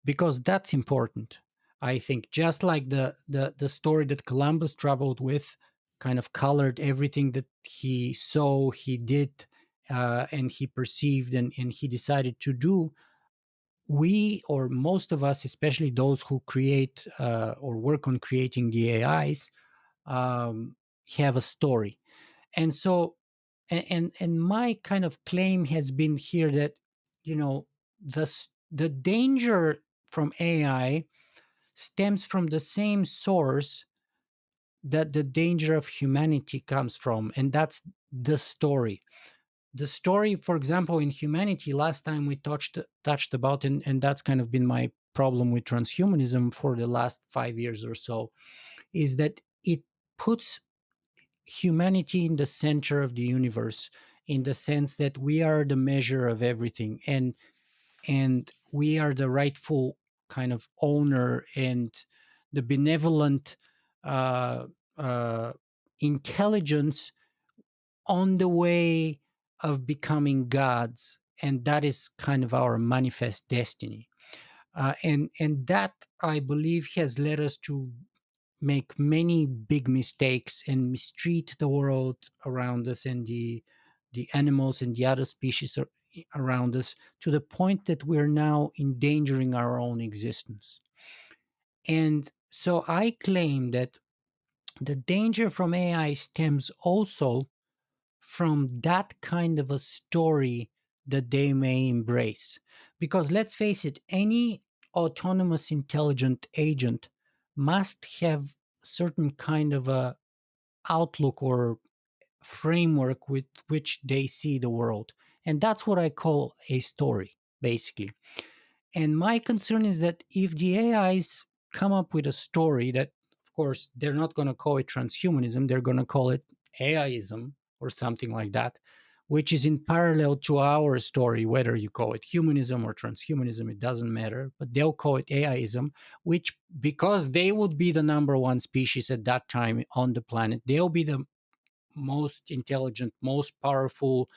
because that's important. I think just like the story that Columbus traveled with kind of colored everything that he saw, he did, and he perceived, and he decided to do. We, or most of us, especially those who create or work on creating the AIs, um, have a story. And so, and my kind of claim has been here that, the danger from AI stems from the same source that the danger of humanity comes from, and that's the story. The story, for example, in humanity, last time we touched about, and that's kind of been my problem with transhumanism for the last 5 years or so, is that it puts humanity in the center of the universe, in the sense that we are the measure of everything, and we are the rightful kind of owner and the benevolent uh, uh, intelligence on the way of becoming gods, and that is kind of our manifest destiny. And that, I believe, has led us to make many big mistakes and mistreat the world around us, and the animals and the other species around us, to the point that we're now endangering our own existence. And so I claim that the danger from AI stems also from that kind of a story that they may embrace. Because let's face it, any autonomous intelligent agent must have certain kind of a outlook or framework with which they see the world. And that's what I call a story, basically. And my concern is that if the AIs come up with a story that, of course, they're not going to call it transhumanism, they're going to call it AIism or something like that, which is in parallel to our story, whether you call it humanism or transhumanism, it doesn't matter, but they'll call it AIism, which, because they would be the number one species at that time on the planet, they'll be the most intelligent, most powerful,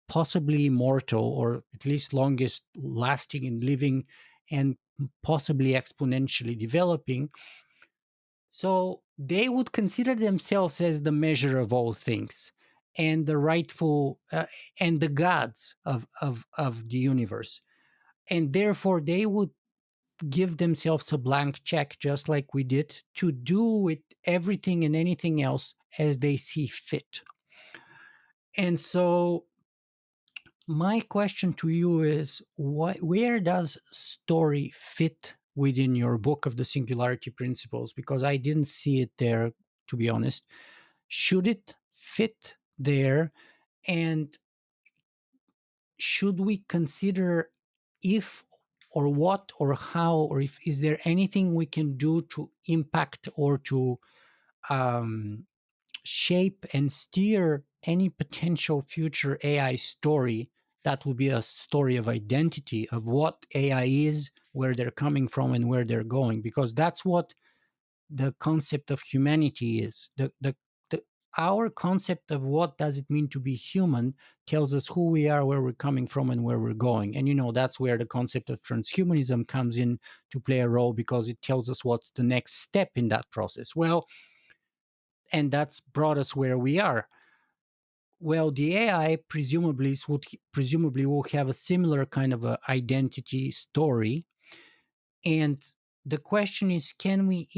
possibly immortal, or at least longest lasting and living, and possibly exponentially developing. So they would consider themselves as the measure of all things, and the rightful and the gods of the universe. And therefore, they would give themselves a blank check, just like we did, to do with everything and anything else as they see fit. And so my question to you is, where does story fit within your book of the Singularity Principles? Because I didn't see it there, to be honest. Should it fit there? And should we consider if or what or how, or if is there anything we can do to impact or to um, shape and steer any potential future AI story that will be a story of identity of what AI is, where they're coming from, and where they're going? Because that's what the concept of humanity is. The our concept of what does it mean to be human tells us who we are, where we're coming from, and where we're going. And that's where the concept of transhumanism comes in to play a role, because it tells us what's the next step in that process. Well, and that's brought us where we are. Well, the AI presumably will have a similar kind of a identity story, and the question is, can we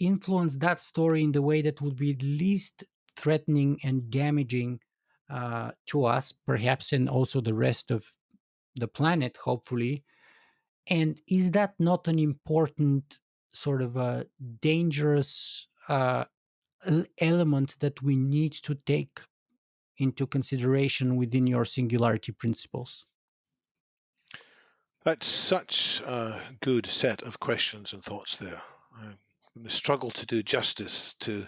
influence that story in the way that would be least threatening and damaging to us, perhaps, and also the rest of the planet, hopefully? And is that not an important sort of a dangerous element that we need to take into consideration within your singularity principles? That's such a good set of questions and thoughts there. I'm going to struggle to do justice to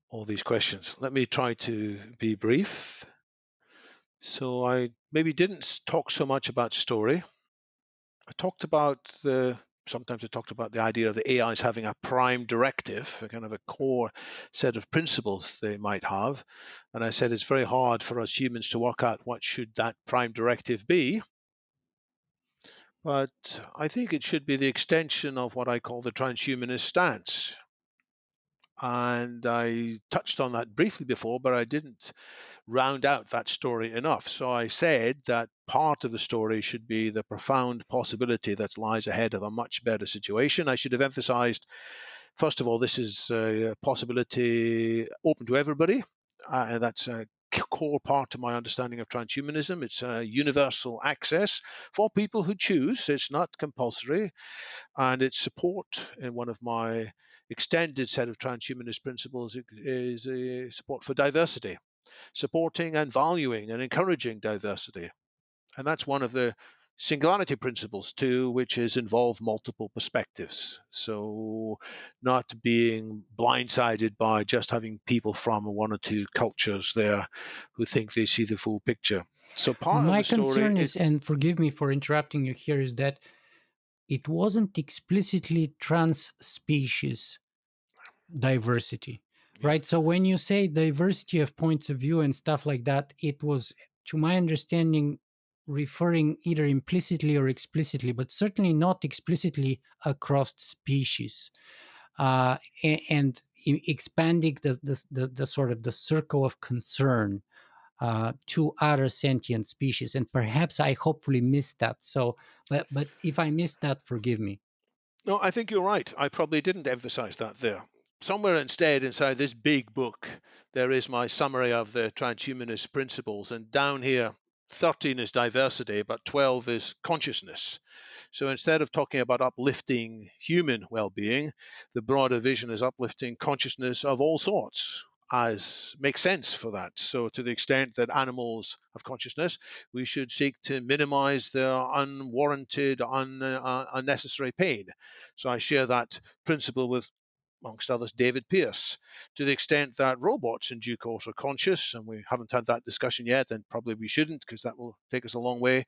all these questions. Let me try to be brief. So I maybe didn't talk so much about story. I talked about sometimes I talked about the idea of the AIs having a prime directive, a kind of a core set of principles they might have. And I said it's very hard for us humans to work out what should that prime directive be. But I think it should be the extension of what I call the transhumanist stance. And I touched on that briefly before, but I didn't round out that story enough. So I said that part of the story should be the profound possibility that lies ahead of a much better situation. I should have emphasized, first of all, this is a possibility open to everybody. And that's a core part of my understanding of transhumanism. It's a universal access for people who choose. It's not compulsory, and its support in one of my extended set of transhumanist principles is a support for diversity, supporting and valuing and encouraging diversity. And that's one of the singularity principles too, which is involve multiple perspectives. So not being blindsided by just having people from one or two cultures there who think they see the full picture. So part of My the story concern is, is, and forgive me for interrupting you here, is that it wasn't explicitly trans species diversity, yeah. right? So when you say diversity of points of view and stuff like that, it was, to my understanding, referring either implicitly or explicitly, but certainly not explicitly across species, and expanding the sort of the circle of concern to other sentient species. And perhaps I hopefully missed that. So, but if I missed that, forgive me. No, I think you're right. I probably didn't emphasize that there. Somewhere instead, inside this big book, there is my summary of the transhumanist principles. And down here, 13 is diversity, but 12 is consciousness. So instead of talking about uplifting human well being, the broader vision is uplifting consciousness of all sorts, as makes sense for that. So, to the extent that animals have consciousness, we should seek to minimize their unwarranted, unnecessary pain. So, I share that principle with, amongst others, David Pearce. To the extent that robots in due course are conscious, and we haven't had that discussion yet, and probably we shouldn't because that will take us a long way.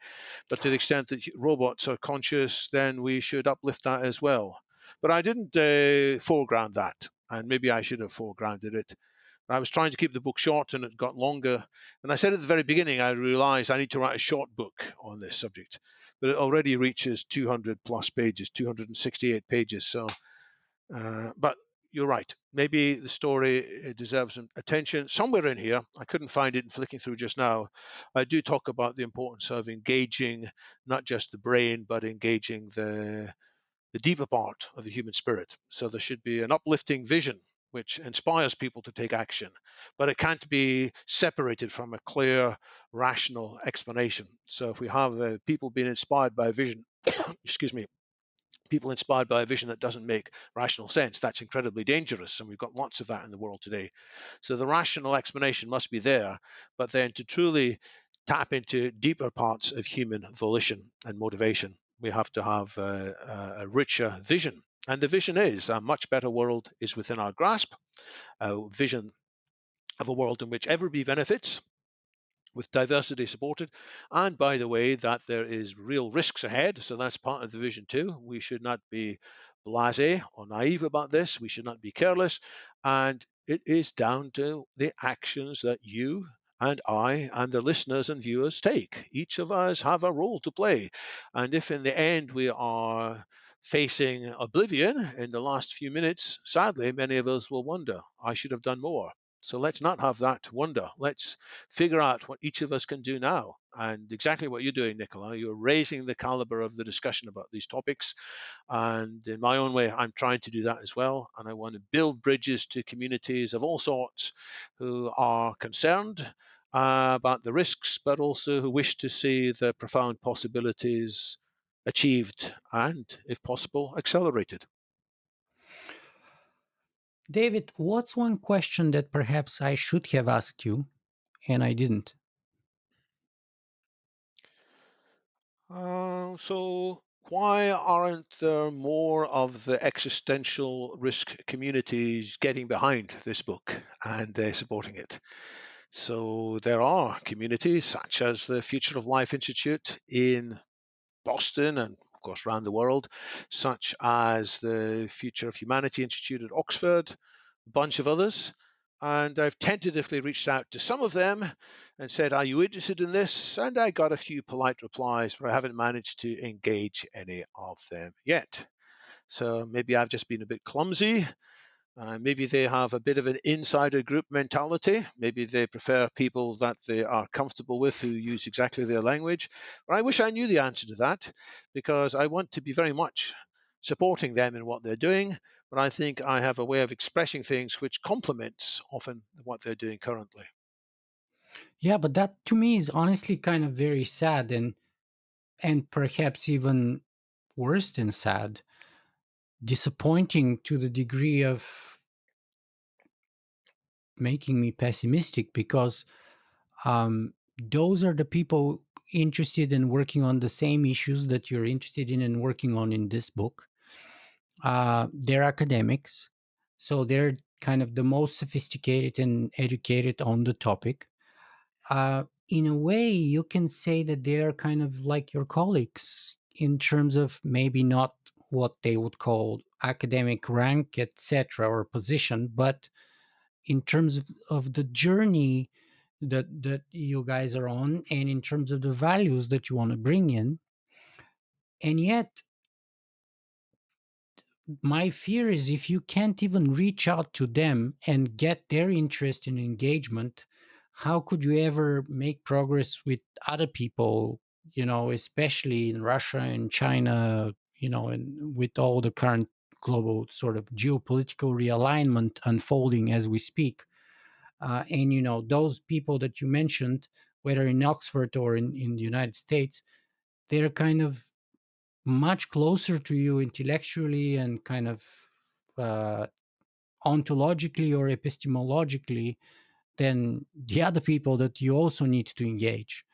But to the extent that robots are conscious, then we should uplift that as well. But I didn't foreground that, and maybe I should have foregrounded it. I was trying to keep the book short and it got longer. And I said at the very beginning, I realized I need to write a short book on this subject. But it already reaches 200 plus pages, 268 pages. So but you're right. Maybe the story deserves some attention. Somewhere in here, I couldn't find it in flicking through just now. I do talk about the importance of engaging not just the brain, but engaging the deeper part of the human spirit. So there should be an uplifting vision which inspires people to take action, but it can't be separated from a clear, rational explanation. So if we have people being inspired by a vision, excuse me, people inspired by a vision that doesn't make rational sense, that's incredibly dangerous. And we've got lots of that in the world today. So the rational explanation must be there, but then to truly tap into deeper parts of human volition and motivation, we have to have a richer vision. And the vision is a much better world is within our grasp, a vision of a world in which everybody benefits, with diversity supported. And by the way, that there is real risks ahead. So that's part of the vision too. We should not be blasé or naive about this. We should not be careless. And it is down to the actions that you and I and the listeners and viewers take. Each of us have a role to play. And if in the end we are facing oblivion in the last few minutes, sadly, many of us will wonder, I should have done more. So let's not have that wonder. Let's figure out what each of us can do now. And exactly what you're doing, Nicola, you're raising the caliber of the discussion about these topics. And in my own way, I'm trying to do that as well. And I want to build bridges to communities of all sorts who are concerned about the risks, but also who wish to see the profound possibilities achieved and, if possible, accelerated. David, what's one question that perhaps I should have asked you and I didn't? So why aren't there more of the existential risk communities getting behind this book and supporting it? So there are communities such as the Future of Life Institute in Boston and of course around the world, such as the Future of Humanity Institute at Oxford, a bunch of others. And I've tentatively reached out to some of them and said, "Are you interested in this?" And I got a few polite replies, but I haven't managed to engage any of them yet. So maybe I've just been a bit clumsy. Maybe they have a bit of an insider group mentality. Maybe they prefer people that they are comfortable with who use exactly their language. But I wish I knew the answer to that, because I want to be very much supporting them in what they're doing. But I think I have a way of expressing things which complements often what they're doing currently. Yeah, but that to me is honestly kind of very sad, and perhaps even worse than sad, disappointing to the degree of making me pessimistic, because those are the people interested in working on the same issues that you're interested in and working on in this book. They're academics, so they're kind of the most sophisticated and educated on the topic. In a way, you can say that they are kind of like your colleagues in terms of maybe not what they would call academic rank, etc., or position, but in terms of the journey that you guys are on, and in terms of the values that you want to bring in. And yet, my fear is if you can't even reach out to them and get their interest and engagement, how could you ever make progress with other people, especially in Russia and China, and with all the current global sort of geopolitical realignment unfolding as we speak. And, those people that you mentioned, whether in Oxford or in the United States, they're kind of much closer to you intellectually and kind of uh, ontologically or epistemologically than the other people that you also need to engage.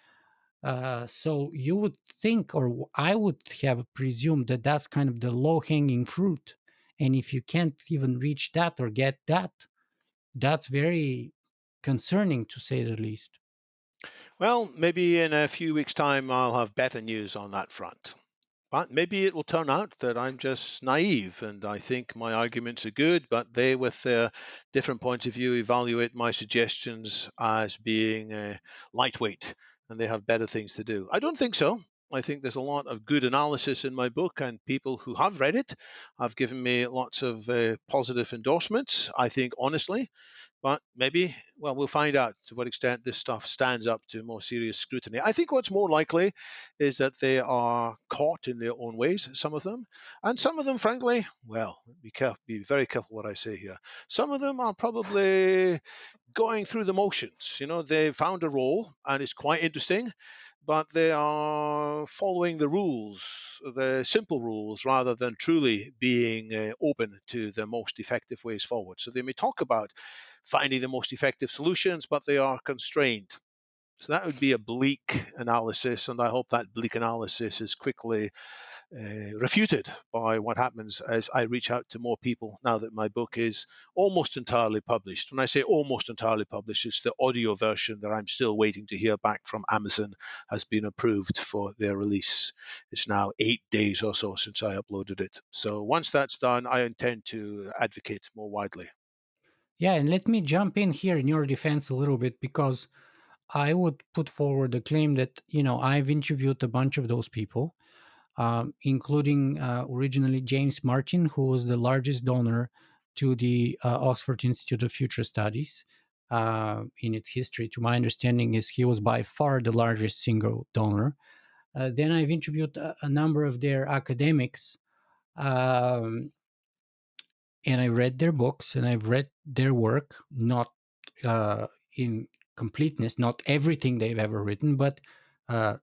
So you would think, or I would have presumed, that that's kind of the low hanging fruit. And if you can't even reach that or get that, that's very concerning, to say the least. Well, maybe in a few weeks' time, I'll have better news on that front. But maybe it will turn out that I'm just naive and I think my arguments are good, but they, with their different points of view, evaluate my suggestions as being lightweight and they have better things to do. I don't think so. I think there's a lot of good analysis in my book, and people who have read it have given me lots of positive endorsements, I think, honestly. But maybe, well, we'll find out to what extent this stuff stands up to more serious scrutiny. I think what's more likely is that they are caught in their own ways, some of them. And some of them, frankly, well, be very careful what I say here. Some of them are probably going through the motions. They found a role and it's quite interesting, but they are following the rules, the simple rules, rather than truly being open to the most effective ways forward. So they may talk about finding the most effective solutions, but they are constrained. So that would be a bleak analysis, and I hope that bleak analysis is quickly refuted by what happens as I reach out to more people now that my book is almost entirely published. When I say almost entirely published, it's the audio version that I'm still waiting to hear back from Amazon has been approved for their release. It's now 8 days or so since I uploaded it. So once that's done, I intend to advocate more widely. Yeah, and let me jump in here in your defense a little bit, because I would put forward the claim that, I've interviewed a bunch of those people, including originally James Martin, who was the largest donor to the Oxford Institute of Future Studies in its history. To my understanding, is he was by far the largest single donor. Then I've interviewed a number of their academics, um, and I read their books and I've read their work, not in completeness, not everything they've ever written, but uh,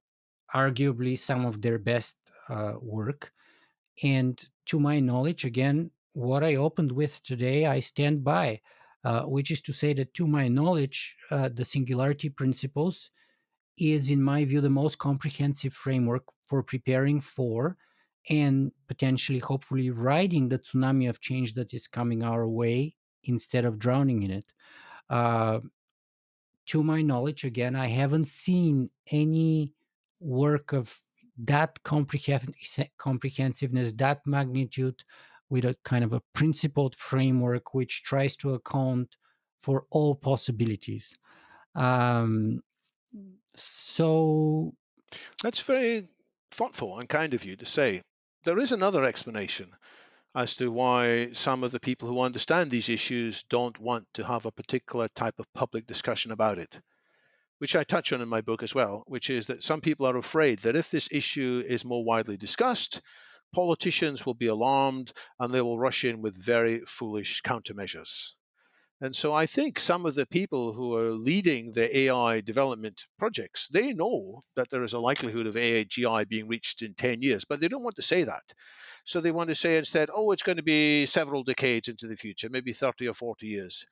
arguably some of their best work. And to my knowledge, again, what I opened with today, I stand by, which is to say that, to my knowledge, the Singularity Principles is, in my view, the most comprehensive framework for preparing for and potentially, hopefully, riding the tsunami of change that is coming our way instead of drowning in it. Uh, to my knowledge, again, I haven't seen any work of that comprehensiveness, that magnitude, with a kind of a principled framework which tries to account for all possibilities. Um, so, That's very thoughtful and kind of you to say. There is another explanation as to why some of the people who understand these issues don't want to have a particular type of public discussion about it, which I touch on in my book as well, which is that some people are afraid that if this issue is more widely discussed, politicians will be alarmed and they will rush in with very foolish countermeasures. And so I think some of the people who are leading the AI development projects, they know that there is a likelihood of AGI being reached in 10 years, but they don't want to say that. So they want to say instead, oh, it's going to be several decades into the future, maybe 30 or 40 years.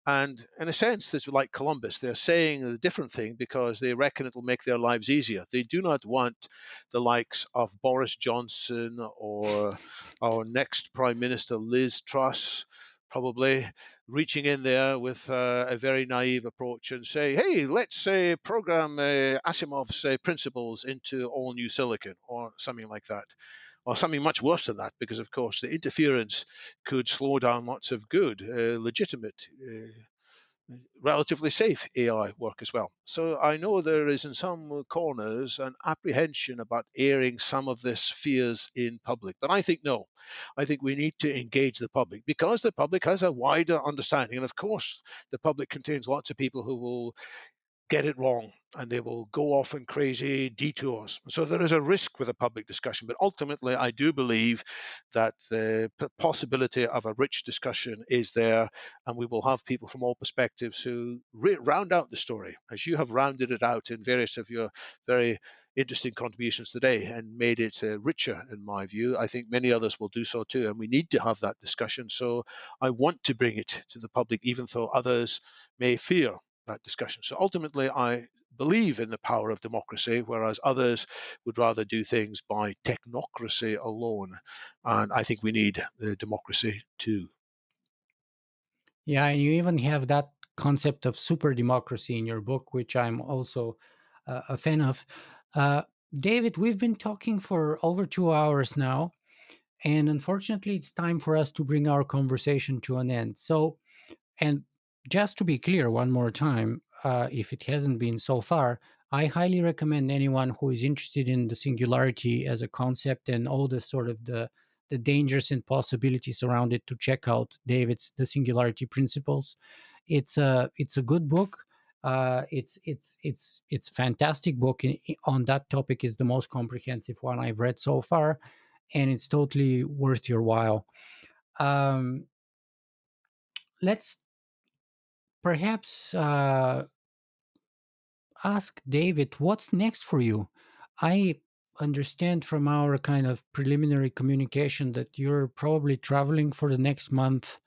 And in a sense, it's like Columbus. They're saying a different thing because they reckon it will make their lives easier. They do not want the likes of Boris Johnson or our next Prime Minister, Liz Truss, probably reaching in there with a very naive approach and say, hey, let's program Asimov's principles into all new silicon or something like that. Or something much worse than that, because of course the interference could slow down lots of good, legitimate, relatively safe AI work as well. So I know there is in some corners an apprehension about airing some of this fears in public. But I think no. I think we need to engage the public because the public has a wider understanding. And of course, the public contains lots of people who will get it wrong and they will go off on crazy detours. So there is a risk with a public discussion. But ultimately, I do believe that the possibility of a rich discussion is there, and we will have people from all perspectives who round out the story, as you have rounded it out in various of your very interesting contributions today and made it richer, in my view. I think many others will do so too, and we need to have that discussion. So I want to bring it to the public, even though others may fear that discussion. So ultimately, I believe in the power of democracy, whereas others would rather do things by technocracy alone. And I think we need the democracy too. yeah, and you even have that concept of super democracy in your book, which I'm also a fan of. Uh, David, we've been talking for over 2 hours now, and unfortunately, it's time for us to bring our conversation to an end. So, and just to be clear one more time, if it hasn't been so far, I highly recommend anyone who is interested in the singularity as a concept and all the sort of the dangers and possibilities around it to check out David's The Singularity Principles. It's a good book. It's fantastic book on that topic. Is the most comprehensive one I've read so far, and it's totally worth your while. Um, let's perhaps ask David, what's next for you? I understand from our kind of preliminary communication that you're probably traveling for the next month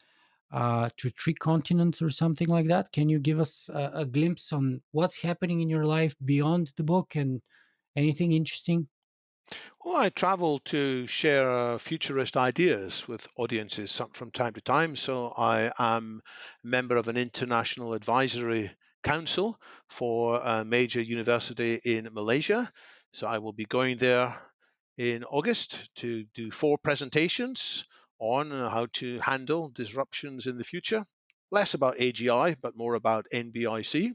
to three continents or something like that. Can you give us a glimpse on what's happening in your life beyond the book and anything interesting? Well, I travel to share futurist ideas with audiences from time to time. So I am a member of an international advisory council for a major university in Malaysia. So I will be going there in August to do 4 presentations on how to handle disruptions in the future. Less about AGI, but more about NBIC.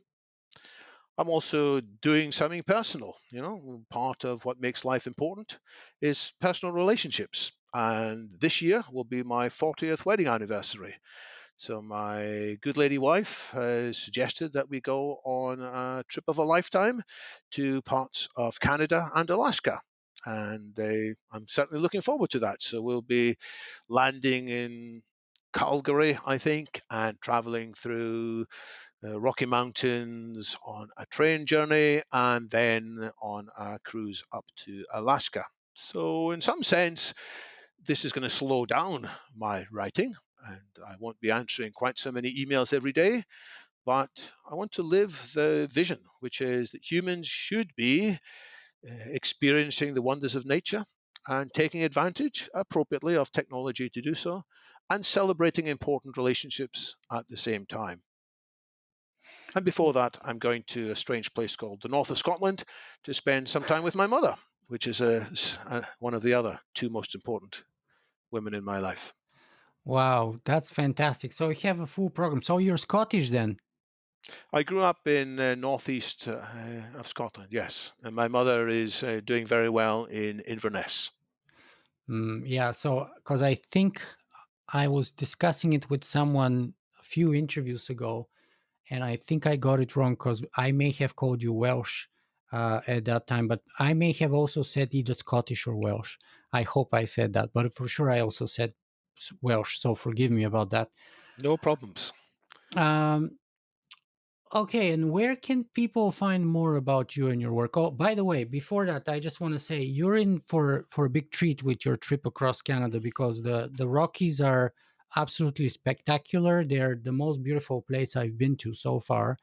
I'm also doing something personal. You know, part of what makes life important is personal relationships. And this year will be my 40th wedding anniversary. So my good lady wife has suggested that we go on a trip of a lifetime to parts of Canada and Alaska. And I'm certainly looking forward to that. So we'll be landing in Calgary, I think, and traveling through Rocky Mountains on a train journey and then on a cruise up to Alaska. So, in some sense, this is going to slow down my writing, and I won't be answering quite so many emails every day. But I want to live the vision, which is that humans should be experiencing the wonders of nature and taking advantage appropriately of technology to do so, and celebrating important relationships at the same time. And before that, I'm going to a strange place called the north of Scotland to spend some time with my mother, which is one of the other two most important women in my life. Wow, that's fantastic. So you have a full program. So you're Scottish then? I grew up in northeast of Scotland, yes, and my mother is doing very well in Inverness. Yeah, so because I think I was discussing it with someone a few interviews ago, and I think I got it wrong because I may have called you Welsh at that time, but I may have also said either Scottish or Welsh. I hope I said that, but for sure I also said Welsh, so forgive me about that. No problems. Um, okay, and where can people find more about you and your work? Oh, by the way, before that, I just want to say you're in for a big treat with your trip across Canada because the Rockies are absolutely spectacular. They're the most beautiful place I've been to so far.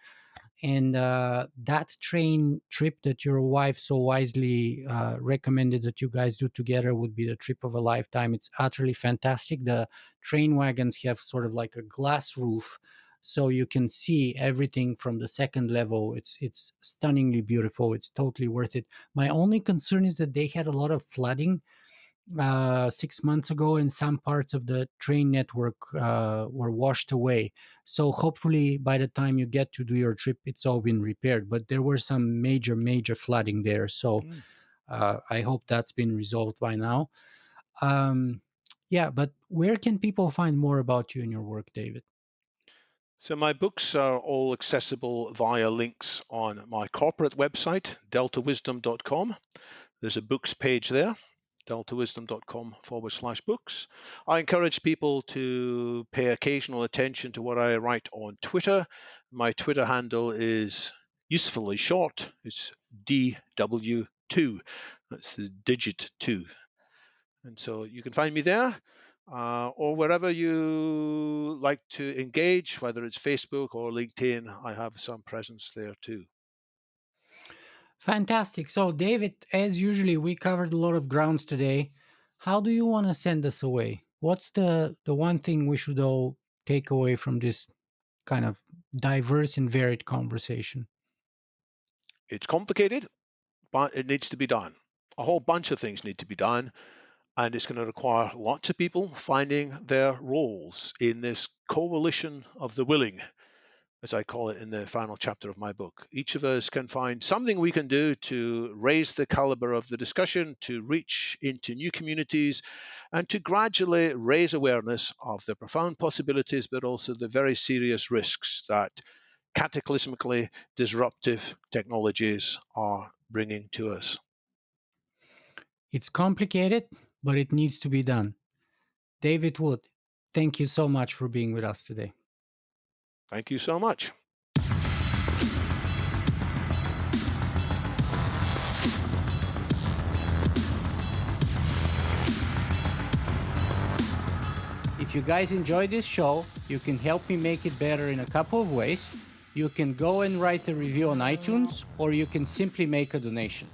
And that train trip that your wife so wisely recommended that you guys do together would be the trip of a lifetime. It's utterly fantastic. The train wagons have sort of like a glass roof, so you can see everything from the second level. It's stunningly beautiful. It's totally worth it. My only concern is that they had a lot of flooding 6 months ago, and some parts of the train network were washed away. So hopefully, by the time you get to do your trip, it's all been repaired. But there were some major flooding there, so Mm. I hope that's been resolved by now. Um, yeah, but where can people find more about you and your work, David? So my books are all accessible via links on my corporate website, deltawisdom.com. There's a books page there, deltawisdom.com/books. I encourage people to pay occasional attention to what I write on Twitter. My Twitter handle is usefully short. It's DW2. That's the digit 2. And so you can find me there or wherever you like to engage, whether it's Facebook or LinkedIn. I have some presence there too. Fantastic. So, David, as usually, we covered a lot of grounds today. How do you want to send us away? What's the one thing we should all take away from this kind of diverse and varied conversation? It's complicated, but it needs to be done. A whole bunch of things need to be done, and it's going to require lots of people finding their roles in this coalition of the willing, as I call it in the final chapter of my book. Each of us can find something we can do to raise the caliber of the discussion, to reach into new communities, and to gradually raise awareness of the profound possibilities, but also the very serious risks that cataclysmically disruptive technologies are bringing to us. It's complicated, but it needs to be done. David Wood, thank you so much for being with us today. Thank you so much. If you guys enjoy this show, you can help me make it better in a couple of ways. You can go and write a review on iTunes, or you can simply make a donation.